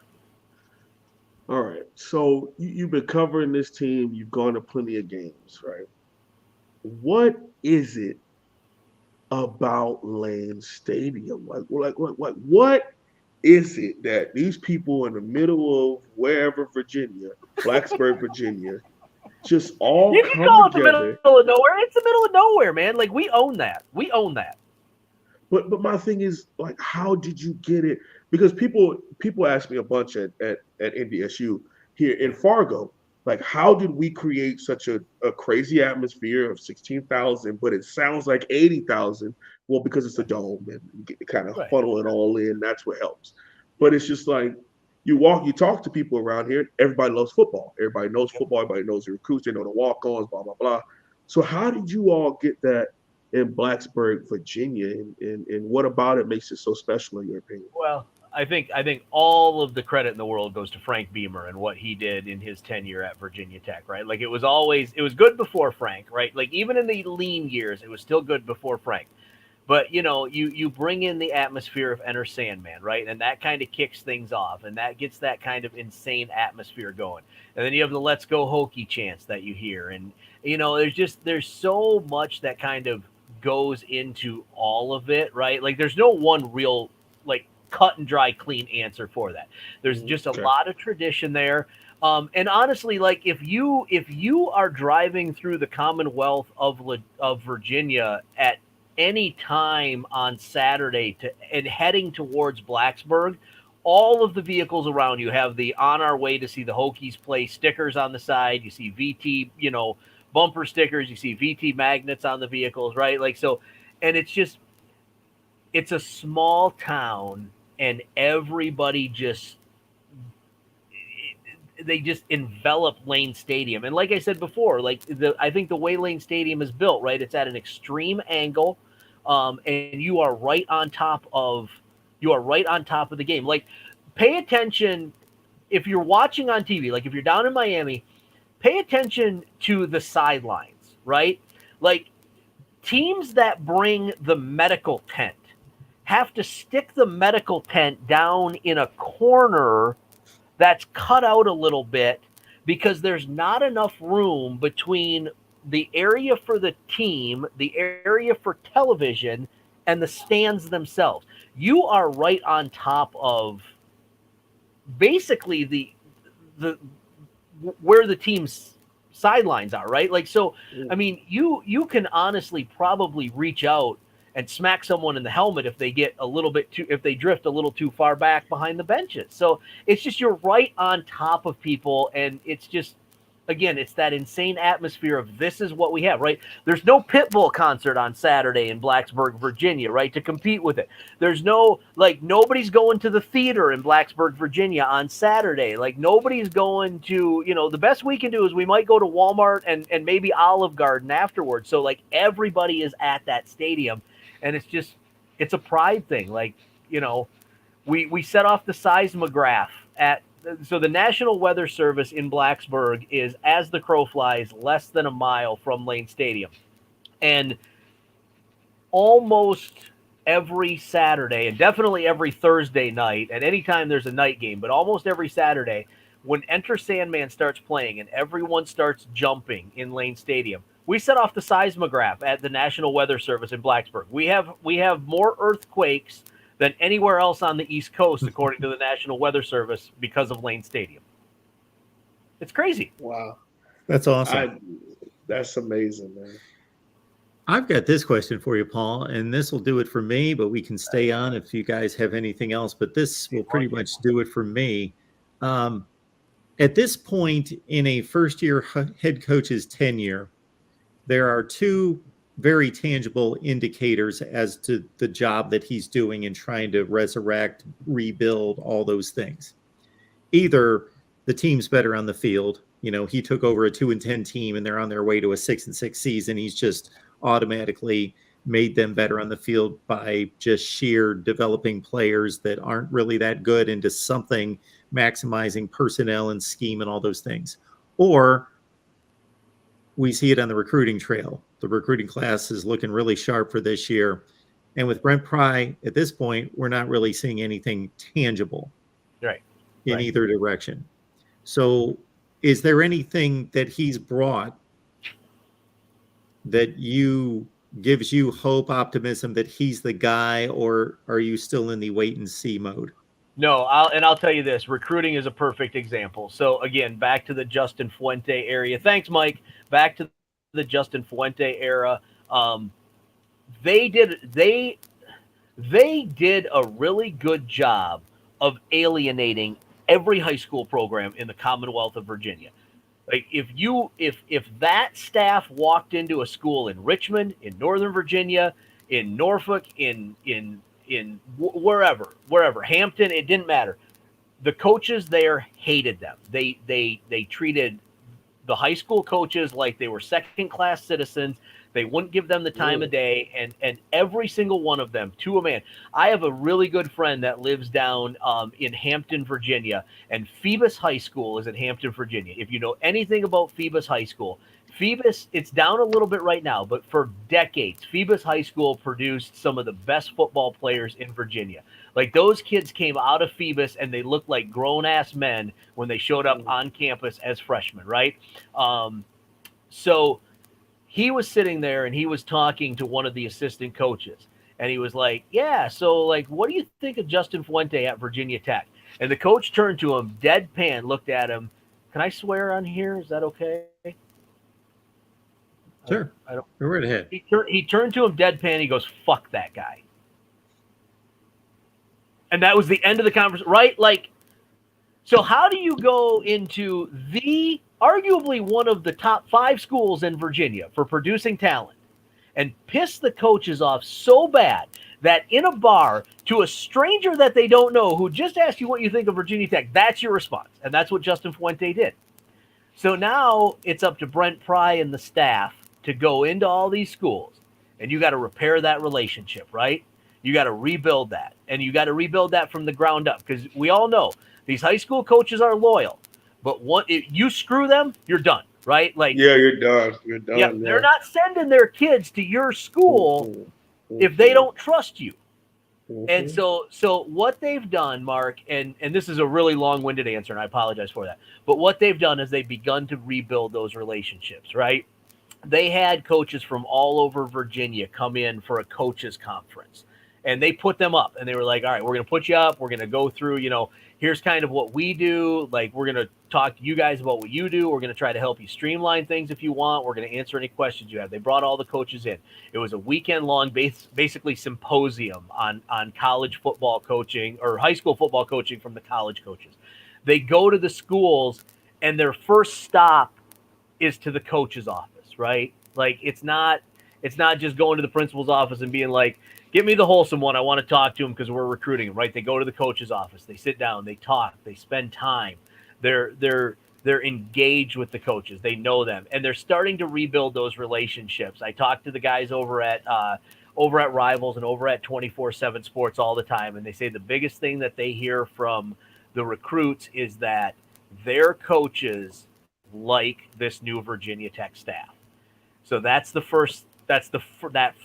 All right. So you've been covering this team. You've gone to plenty of games, right? What is it about Lane Stadium? What is it that these people in the middle of wherever Virginia, Blacksburg, Virginia, just all you can come call it together? The middle of nowhere. It's the middle of nowhere, man. Like, we own that. We own that. But my thing is, like, how did you get it? Because people ask me a bunch at NDSU here in Fargo, like, how did we create such a crazy atmosphere of 16,000, but it sounds like 80,000? Well, because it's a dome and you kind of funnel it all in. That's what helps. But it's just like you talk to people around here. Everybody loves football. Everybody knows football. Everybody knows the recruits. They know the walk-ons, blah, blah, blah. So how did you all get that in Blacksburg, Virginia, and what about it makes it so special in your opinion? Well, I think all of the credit in the world goes to Frank Beamer and what he did in his tenure at Virginia Tech, right? Like, it was good before Frank, right? Like, even in the lean years, it was still good before Frank. But, you bring in the atmosphere of Enter Sandman, right? And that kind of kicks things off, and that gets that kind of insane atmosphere going. And then you have the Let's Go Hokie chants that you hear. And, there's so much that kind of goes into all of it, right? Like, there's no one real, like, cut and dry clean answer for that. There's just a lot of tradition there. And honestly, like, if you are driving through the Commonwealth of Virginia at any time on Saturday and heading towards Blacksburg, all of the vehicles around you have the "on our way to see the Hokies play" stickers on the side. You see VT, bumper stickers. You see VT magnets on the vehicles, right? Like, so, and it's a small town, and everybody they just envelop Lane Stadium. And like I said before, like, I think the way Lane Stadium is built, right? It's at an extreme angle, and you are right on top of the game. Like, pay attention if you're watching on TV. Like, if you're down in Miami, pay attention to the sidelines, right? Like, teams that bring the medical tent have to stick the medical tent down in a corner that's cut out a little bit because there's not enough room between the area for the team, the area for television, and the stands themselves. You are right on top of basically the where the team's sidelines are, right? Like, so, I mean, you can honestly probably reach out and smack someone in the helmet if they get if they drift a little too far back behind the benches. So it's just, you're right on top of people, and it's just, again, it's that insane atmosphere of this is what we have, right? There's no Pitbull concert on Saturday in Blacksburg, Virginia, right, to compete with it. There's no, like, nobody's going to the theater in Blacksburg, Virginia on Saturday. Like, nobody's going to, the best we can do is we might go to Walmart and maybe Olive Garden afterwards. So, like, everybody is at that stadium, and it's a pride thing. Like, we set off the seismograph so the National Weather Service in Blacksburg is, as the crow flies, less than a mile from Lane Stadium. And almost every Saturday, and definitely every Thursday night, and anytime there's a night game, but almost every Saturday, when Enter Sandman starts playing and everyone starts jumping in Lane Stadium, we set off the seismograph at the National Weather Service in Blacksburg. We have more earthquakes than anywhere else on the East Coast, according to the National Weather Service, because of Lane Stadium. It's crazy. Wow. That's awesome. That's amazing, man. I've got this question for you, Paul, and this will do it for me, but we can stay on if you guys have anything else. But this will pretty much do it for me. At this point in a first-year head coach's tenure, there are two very tangible indicators as to the job that he's doing in trying to resurrect, rebuild, all those things. Either the team's better on the field. You know, he took over a 2-10 team and they're on their way to a 6-6 season. He's just automatically made them better on the field by just sheer developing players that aren't really that good into something, maximizing personnel and scheme and all those things. Or we see it on the recruiting trail. The recruiting class is looking really sharp for this year. And with Brent Pry, at this point, we're not really seeing anything tangible in either direction. So is there anything that he's brought that gives you hope, optimism that he's the guy, or are you still in the wait and see mode? No, I'll tell you this. Recruiting is a perfect example. So again, back to the Justin Fuente area. Thanks, Mike. Back to the Justin Fuente era. They did a really good job of alienating every high school program in the Commonwealth of Virginia. Like if that staff walked into a school in Richmond, in Northern Virginia, in Norfolk, in wherever, Hampton, it didn't matter. The coaches there hated them. They treated the high school coaches like they were second-class citizens. They wouldn't give them the time of day, and every single one of them, to a man. I have a really good friend that lives down in Hampton, Virginia, and Phoebus High School is in Hampton, Virginia. If you know anything about Phoebus High School, it's down a little bit right now, but for decades, Phoebus High School produced some of the best football players in Virginia. Like, those kids came out of Phoebus, and they looked like grown-ass men when they showed up on campus as freshmen, right? So he was sitting there, and he was talking to one of the assistant coaches, and he was like, yeah, so, like, what do you think of Justin Fuente at Virginia Tech? And the coach turned to him, deadpan, looked at him. Can I swear on here? Is that okay? Sure. I don't. Go right ahead. He turned to him deadpan. He goes, "Fuck that guy," and that was the end of the conversation. Right? Like, so how do you go into the arguably one of the top 5 schools in Virginia for producing talent and piss the coaches off so bad that in a bar to a stranger that they don't know who just asked you what you think of Virginia Tech, that's your response, and that's what Justin Fuente did. So now it's up to Brent Pry and the staff to go into all these schools, and you got to repair that relationship, right? You got to rebuild that, and you got to rebuild that from the ground up, because we all know these high school coaches are loyal, but if you screw them, you're done, right? Like, yeah, you're done. You're done. Yeah, they're not sending their kids to your school if they don't trust you. And so what they've done, Mark, and this is a really long-winded answer, and I apologize for that, but what they've done is they've begun to rebuild those relationships, right? They had coaches from all over Virginia come in for a coaches conference, and they put them up, and they were like, all right, we're going to put you up. We're going to go through, here's kind of what we do. Like, we're going to talk to you guys about what you do. We're going to try to help you streamline things if you want. We're going to answer any questions you have. They brought all the coaches in. It was a weekend-long, basically symposium on college football coaching or high school football coaching from the college coaches. They go to the schools, and their first stop is to the coach's office. Right? Like, it's not just going to the principal's office and being like, get me the wholesome one. I want to talk to him because we're recruiting him, right? They go to the coach's office. They sit down. They talk. They spend time. They're engaged with the coaches. They know them, and they're starting to rebuild those relationships. I talk to the guys over at Rivals and over at 24/7 Sports all the time, and they say the biggest thing that they hear from the recruits is that their coaches like this new Virginia Tech staff. So that's that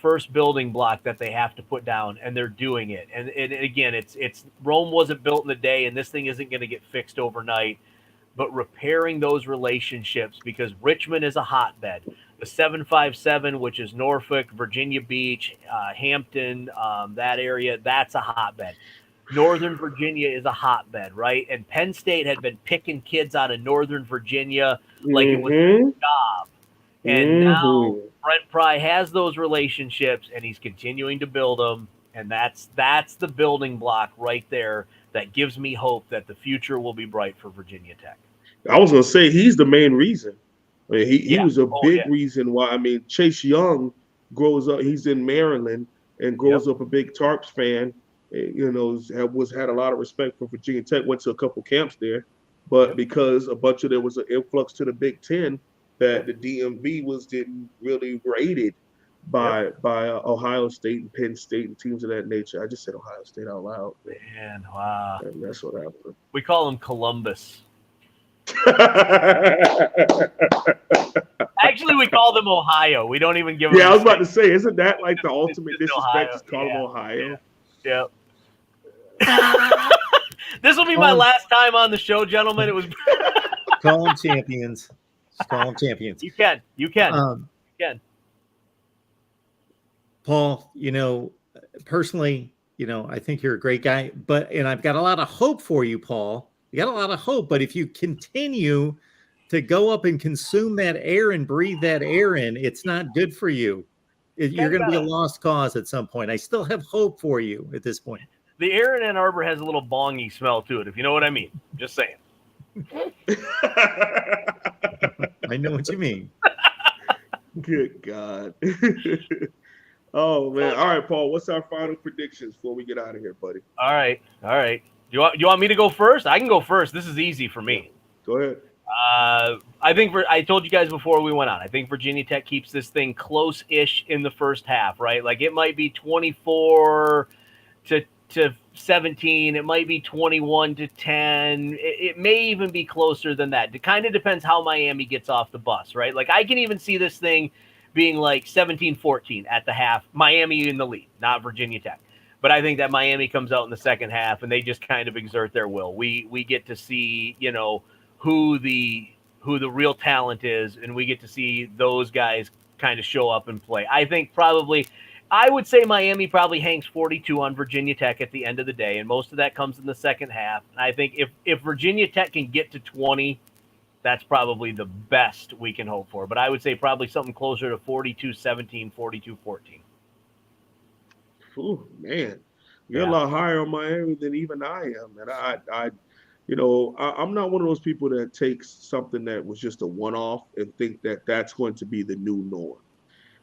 first building block that they have to put down, and they're doing it. And again, it's Rome wasn't built in a day, and this thing isn't going to get fixed overnight. But repairing those relationships, because Richmond is a hotbed. The 757, which is Norfolk, Virginia Beach, Hampton, that area, that's a hotbed. Northern Virginia is a hotbed, right? And Penn State had been picking kids out of Northern Virginia like it was their job. And now Brent Pry has those relationships, and he's continuing to build them, and that's the building block right there that gives me hope that the future will be bright for Virginia Tech. I was gonna say he's the main reason. I mean, he was a big yeah. reason why. I mean, Chase Young grows up. He's in Maryland and grows up a big Tarps fan. You know, had a lot of respect for Virginia Tech. Went to a couple camps there, but because a bunch of there was an influx to the Big Ten that the DMV didn't really rated by Ohio State and Penn State and teams of that nature. I just said Ohio State out loud. Man, wow. And that's what happened. We call him Columbus. Actually, we call them Ohio. We don't even give them. Yeah, I was about to say, isn't that like the ultimate disrespect? Just call them Ohio. Yeah. This will be my last time on the show, gentlemen. It was call them champions. Just call them champions. You can. You can. Paul, you know, personally, you know, I think you're a great guy, and I've got a lot of hope for you, Paul. You got a lot of hope, but if you continue to go up and consume that air and breathe that air in, it's not good for you. You're going to be a lost cause at some point. I still have hope for you at this point. The air in Ann Arbor has a little bongy smell to it, if you know what I mean. Just saying. I know what you mean. Good God. Oh, man. All right, Paul, what's our final predictions before we get out of here, buddy? All right. Do you want me to go first? I can go first. This is easy for me. Go ahead. I told you guys before we went on, I think Virginia Tech keeps this thing close-ish in the first half, right? Like it might be 24 to 17. It might be 21 to 10. It may even be closer than that. It kind of depends how Miami gets off the bus, right? Like I can even see this thing being like 17-14 at the half. Miami in the lead, not Virginia Tech. But I think that Miami comes out in the second half and they just kind of exert their will. We get to see, you know, who the real talent is, and we get to see those guys kind of show up and play. I would say Miami probably hangs 42 on Virginia Tech at the end of the day, and most of that comes in the second half. And I think if Virginia Tech can get to 20, that's probably the best we can hope for. But I would say probably something closer to 42-17, 42-14. Ooh, man. You're a lot higher on Miami than even I am. And I'm not one of those people that takes something that was just a one-off and think that that's going to be the new norm.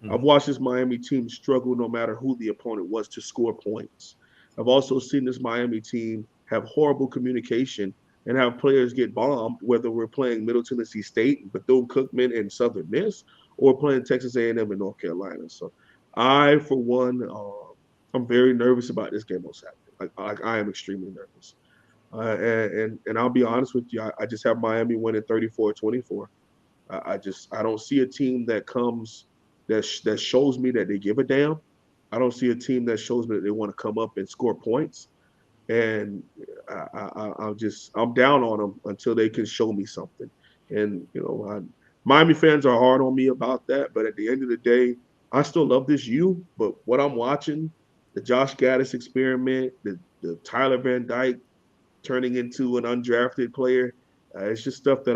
Mm-hmm. I've watched this Miami team struggle no matter who the opponent was to score points. I've also seen this Miami team have horrible communication and have players get bombed, whether we're playing Middle Tennessee State, Bethune-Cookman, and Southern Miss, or playing Texas A&M and North Carolina. So I, for one, I'm very nervous about this game on Saturday. I am extremely nervous. And I'll be honest with you, I just have Miami winning 34-24. I don't see a team that comes that shows me that they give a damn. I don't see a team that shows me that they want to come up and score points. And I'm down on them until they can show me something. And Miami fans are hard on me about that, but at the end of the day, I still love this U. But what I'm watching, the Josh Gaddis experiment, the Tyler Van Dyke turning into an undrafted player, it's just stuff that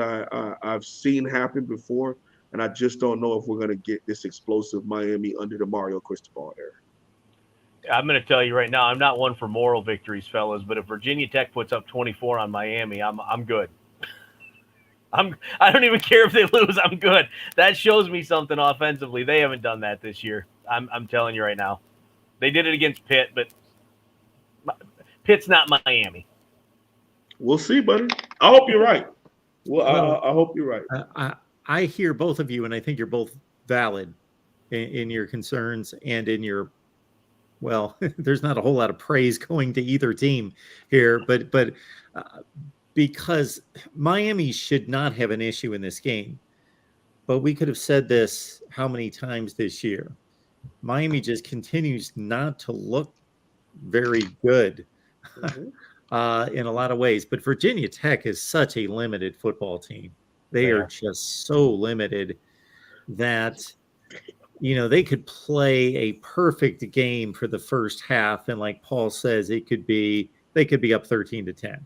I've seen happen before, and I just don't know if we're going to get this explosive Miami under the Mario Cristobal era. I'm going to tell you right now, I'm not one for moral victories, fellas, but if Virginia Tech puts up 24 on Miami, I'm good. I don't even care if they lose. I'm good. That shows me something offensively. They haven't done that this year. I'm telling you right now. They did it against Pitt, but Pitt's not Miami. We'll see, buddy. I hope you're right. Well, I hope you're right. I hear both of you, and I think you're both valid in your concerns and in your. Well, there's not a whole lot of praise going to either team here, but because Miami should not have an issue in this game. But we could have said this how many times this year. Miami just continues not to look very good in a lot of ways. But Virginia Tech is such a limited football team. They are just so limited that, they could play a perfect game for the first half. And like Paul says, they could be up 13-10.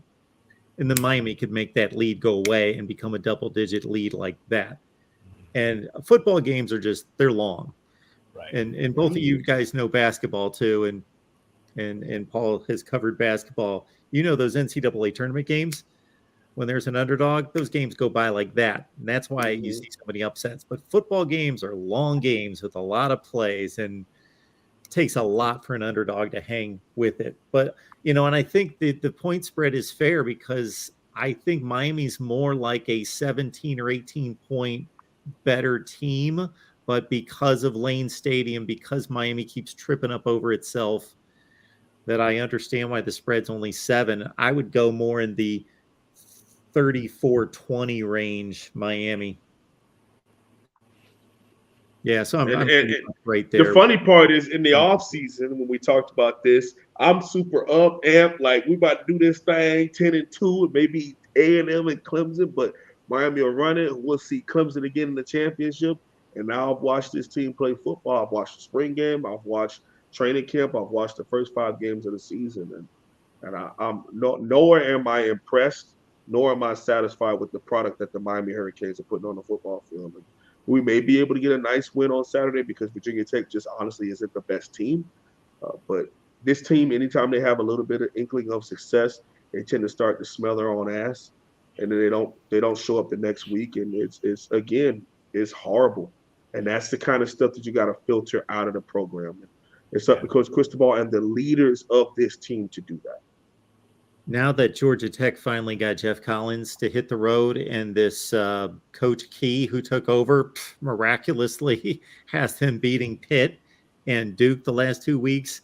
And then Miami could make that lead go away and become a double-digit lead like that. And football games are they're long. Right. And both of you guys know basketball too, and Paul has covered basketball. You know those NCAA tournament games, when there's an underdog, those games go by like that. And that's why you see so many upsets. But football games are long games with a lot of plays, and it takes a lot for an underdog to hang with it. But, and I think the point spread is fair, because I think Miami's more like a 17 or 18 point better team. But because of Lane Stadium, because Miami keeps tripping up over itself, that I understand why the spread's only 7. I would go more in the 34-20 range, Miami. Yeah, so I'm right there. The funny part is, in the off season, when we talked about this, I'm super amped, like we about to do this thing 10-2, and maybe A&M and Clemson, but Miami will run it. We'll see Clemson again in the championship. And now I've watched this team play football. I've watched the spring game. I've watched training camp. I've watched the first 5 games of the season, and I'm nowhere am I impressed, nor am I satisfied with the product that the Miami Hurricanes are putting on the football field. And we may be able to get a nice win on Saturday, because Virginia Tech just honestly isn't the best team. But this team, anytime they have a little bit of inkling of success, they tend to start to smell their own ass, and then they don't show up the next week, and it's horrible. And that's the kind of stuff that you got to filter out of the program. It's up to Coach Cristobal and the leaders of this team to do that. Now that Georgia Tech finally got Jeff Collins to hit the road, and this Coach Key, who took over, miraculously has him beating Pitt and Duke the last 2 weeks,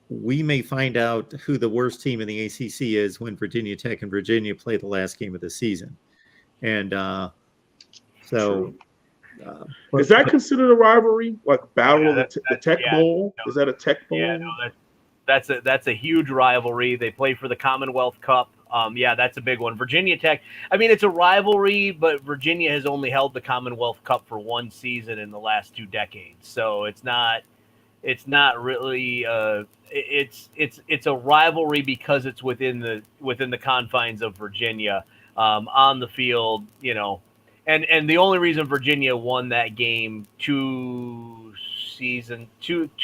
we may find out who the worst team in the ACC is when Virginia Tech and Virginia play the last game of the season. And so... is that considered a rivalry, like battle of the Tech Bowl? No, is that a Tech Bowl? Yeah, no, that's a huge rivalry. They play for the Commonwealth Cup. That's a big one. Virginia Tech, I mean, it's a rivalry, but Virginia has only held the Commonwealth Cup for 1 season in the last 2 decades. So it's not really it's a rivalry because it's within the confines of Virginia. On the field, And the only reason Virginia won that game 2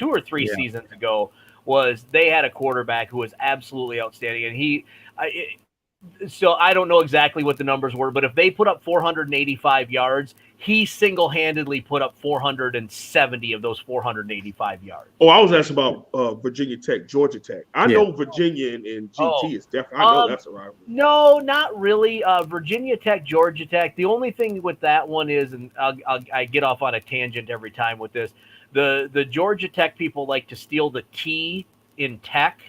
or 3 seasons ago was they had a quarterback who was absolutely outstanding. And so I don't know exactly what the numbers were, but if they put up 485 yards, he single-handedly put up 470 of those 485 yards. Oh, I was asking about Virginia Tech, Georgia Tech. I know Virginia and GT is definitely. I know that's a rivalry. No, not really. Virginia Tech, Georgia Tech. The only thing with that one is, and I get off on a tangent every time with this. The Georgia Tech people like to steal the T in Tech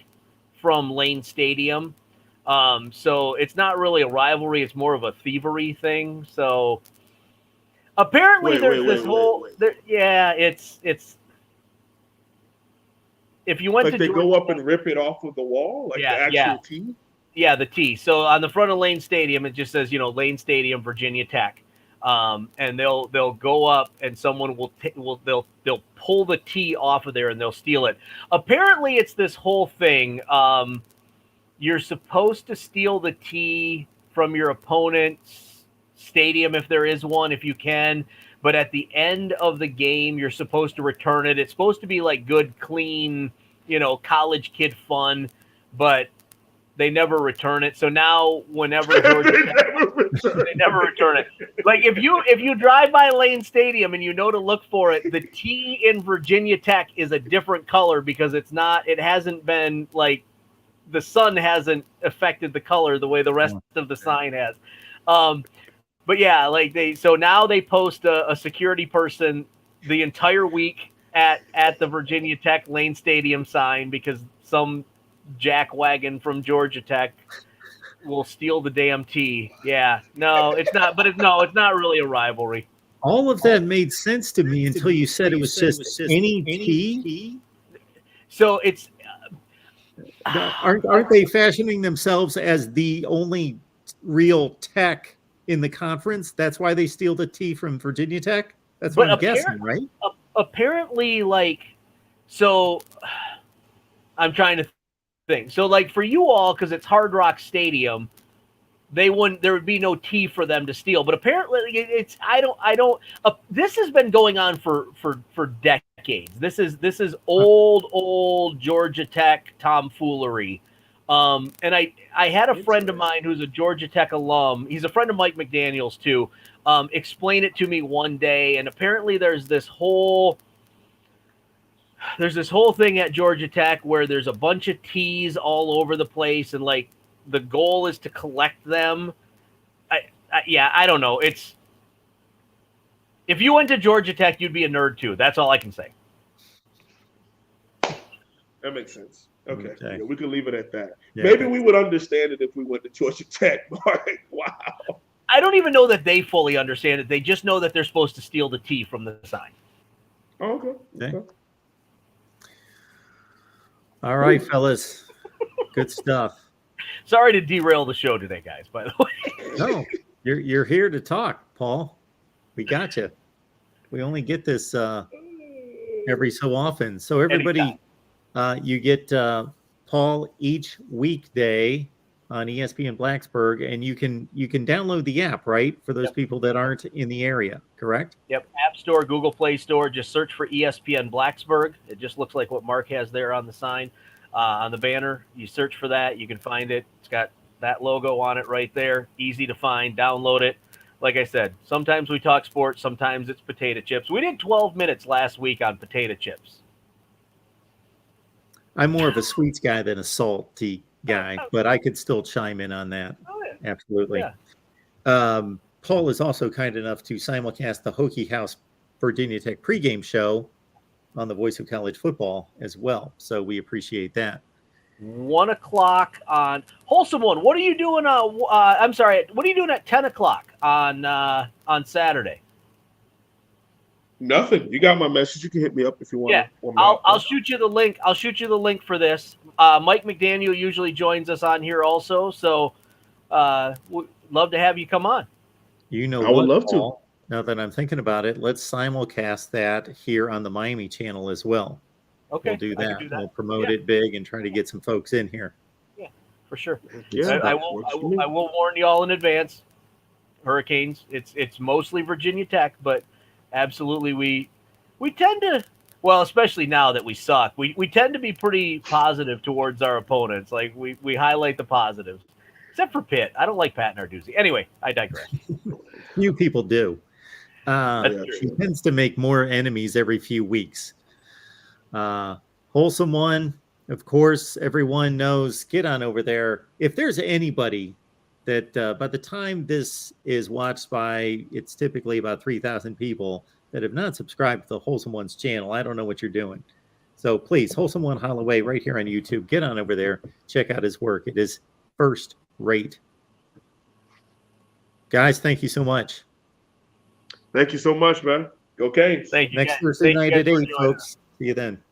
from Lane Stadium. So it's not really a rivalry. It's more of a thievery thing. So apparently it's if you went like to they Georgia go up Tech, and rip it off of the wall, like the actual T? Yeah, the T. So on the front of Lane Stadium, it just says, Lane Stadium, Virginia Tech. And they'll go up and someone they'll pull the T off of there and they'll steal it. Apparently it's this whole thing. You're supposed to steal the T from your opponent's stadium if there is one, if you can. But at the end of the game, you're supposed to return it. It's supposed to be like good, clean, college kid fun, but they never return it. So now whenever Georgia they never return it. Like if you drive by Lane Stadium and to look for it, the T in Virginia Tech is a different color because it hasn't been like the sun hasn't affected the color the way the rest of the sign has. But yeah, so now they post a security person the entire week at the Virginia Tech Lane Stadium sign because some jackwagon from Georgia Tech will steal the damn T. Yeah, no, it's not. But it's not really a rivalry. All of that made sense to me until you said it was just any T. So it's aren't they fashioning themselves as the only real Tech in the conference? That's why they steal the T from Virginia Tech. That's what I'm guessing, right? Apparently, so I'm trying to think. So, for you all, because it's Hard Rock Stadium, there would be no tea for them to steal. But apparently this has been going on for decades. This is old Georgia Tech tomfoolery. And I had a friend of mine who's a Georgia Tech alum. He's a friend of Mike McDaniel's too. Explain it to me one day. And apparently there's this whole thing at Georgia Tech where there's a bunch of tees all over the place, and like the goal is to collect them. I don't know. If you went to Georgia Tech, you'd be a nerd too. That's all I can say. That makes sense. Okay. Yeah, we can leave it at that. Yeah, maybe we would understand it if we went to Georgia Tech. Mark. Wow. I don't even know that they fully understand it. They just know that they're supposed to steal the tea from the sign. Oh, okay. All right, fellas. Good stuff. Sorry to derail the show today, guys, by the way. No, you're here to talk, Paul. We got you. We only get this every so often. So everybody, you get Paul each weekday on ESPN Blacksburg, and you can download the app, right, for those people that aren't in the area, correct? Yep, App Store, Google Play Store. Just search for ESPN Blacksburg. It just looks like what Mark has there on the sign, on the banner. You search for that, you can find it. It's got that logo on it right there. Easy to find. Download it. Like I said, sometimes we talk sports, sometimes it's potato chips. We did 12 minutes last week on potato chips. I'm more of a sweets guy than a salty guy, but I could still chime in on that. Oh, yeah. Absolutely. Yeah. Paul is also kind enough to simulcast the Hokie House Virginia Tech pregame show on the Voice of College Football as well. So we appreciate that. 1 o'clock on Wholesome One. What are you doing? I'm sorry. What are you doing at 10 o'clock on Saturday? Nothing. You got my message. You can hit me up if you want. Yeah, I'll shoot you the link. I'll shoot you the link for this. Mike McDaniel usually joins us on here also, so we'd love to have you come on. You know, I would love to. Now that I'm thinking about it, let's simulcast that here on the Miami channel as well. Okay, we'll do that. We'll promote Yeah. it big and try to get some folks in here. Yeah, for sure. Yeah, I will warn you all in advance. Hurricanes. It's mostly Virginia Tech, but absolutely we tend to, well, especially now that we suck, we tend to be pretty positive towards our opponents. Like we highlight the positives, except for Pitt. I don't like Pat Narduzzi. Anyway, I digress. Few people do. That's He tends to make more enemies every few weeks. Wholesome One, of course, everyone knows. Get on over there. If there's anybody that by the time this is watched by, it's typically about 3,000 people that have not subscribed to the Wholesome One's channel, I don't know what you're doing. So please, Wholesome One Holloway right here on YouTube. Get on over there. Check out his work. It is first rate. Guys, thank you so much. Thank you so much, man. Okay. Thank you. Next guys. Thursday Thank you night guys at for 8, joining us. folks. See you then.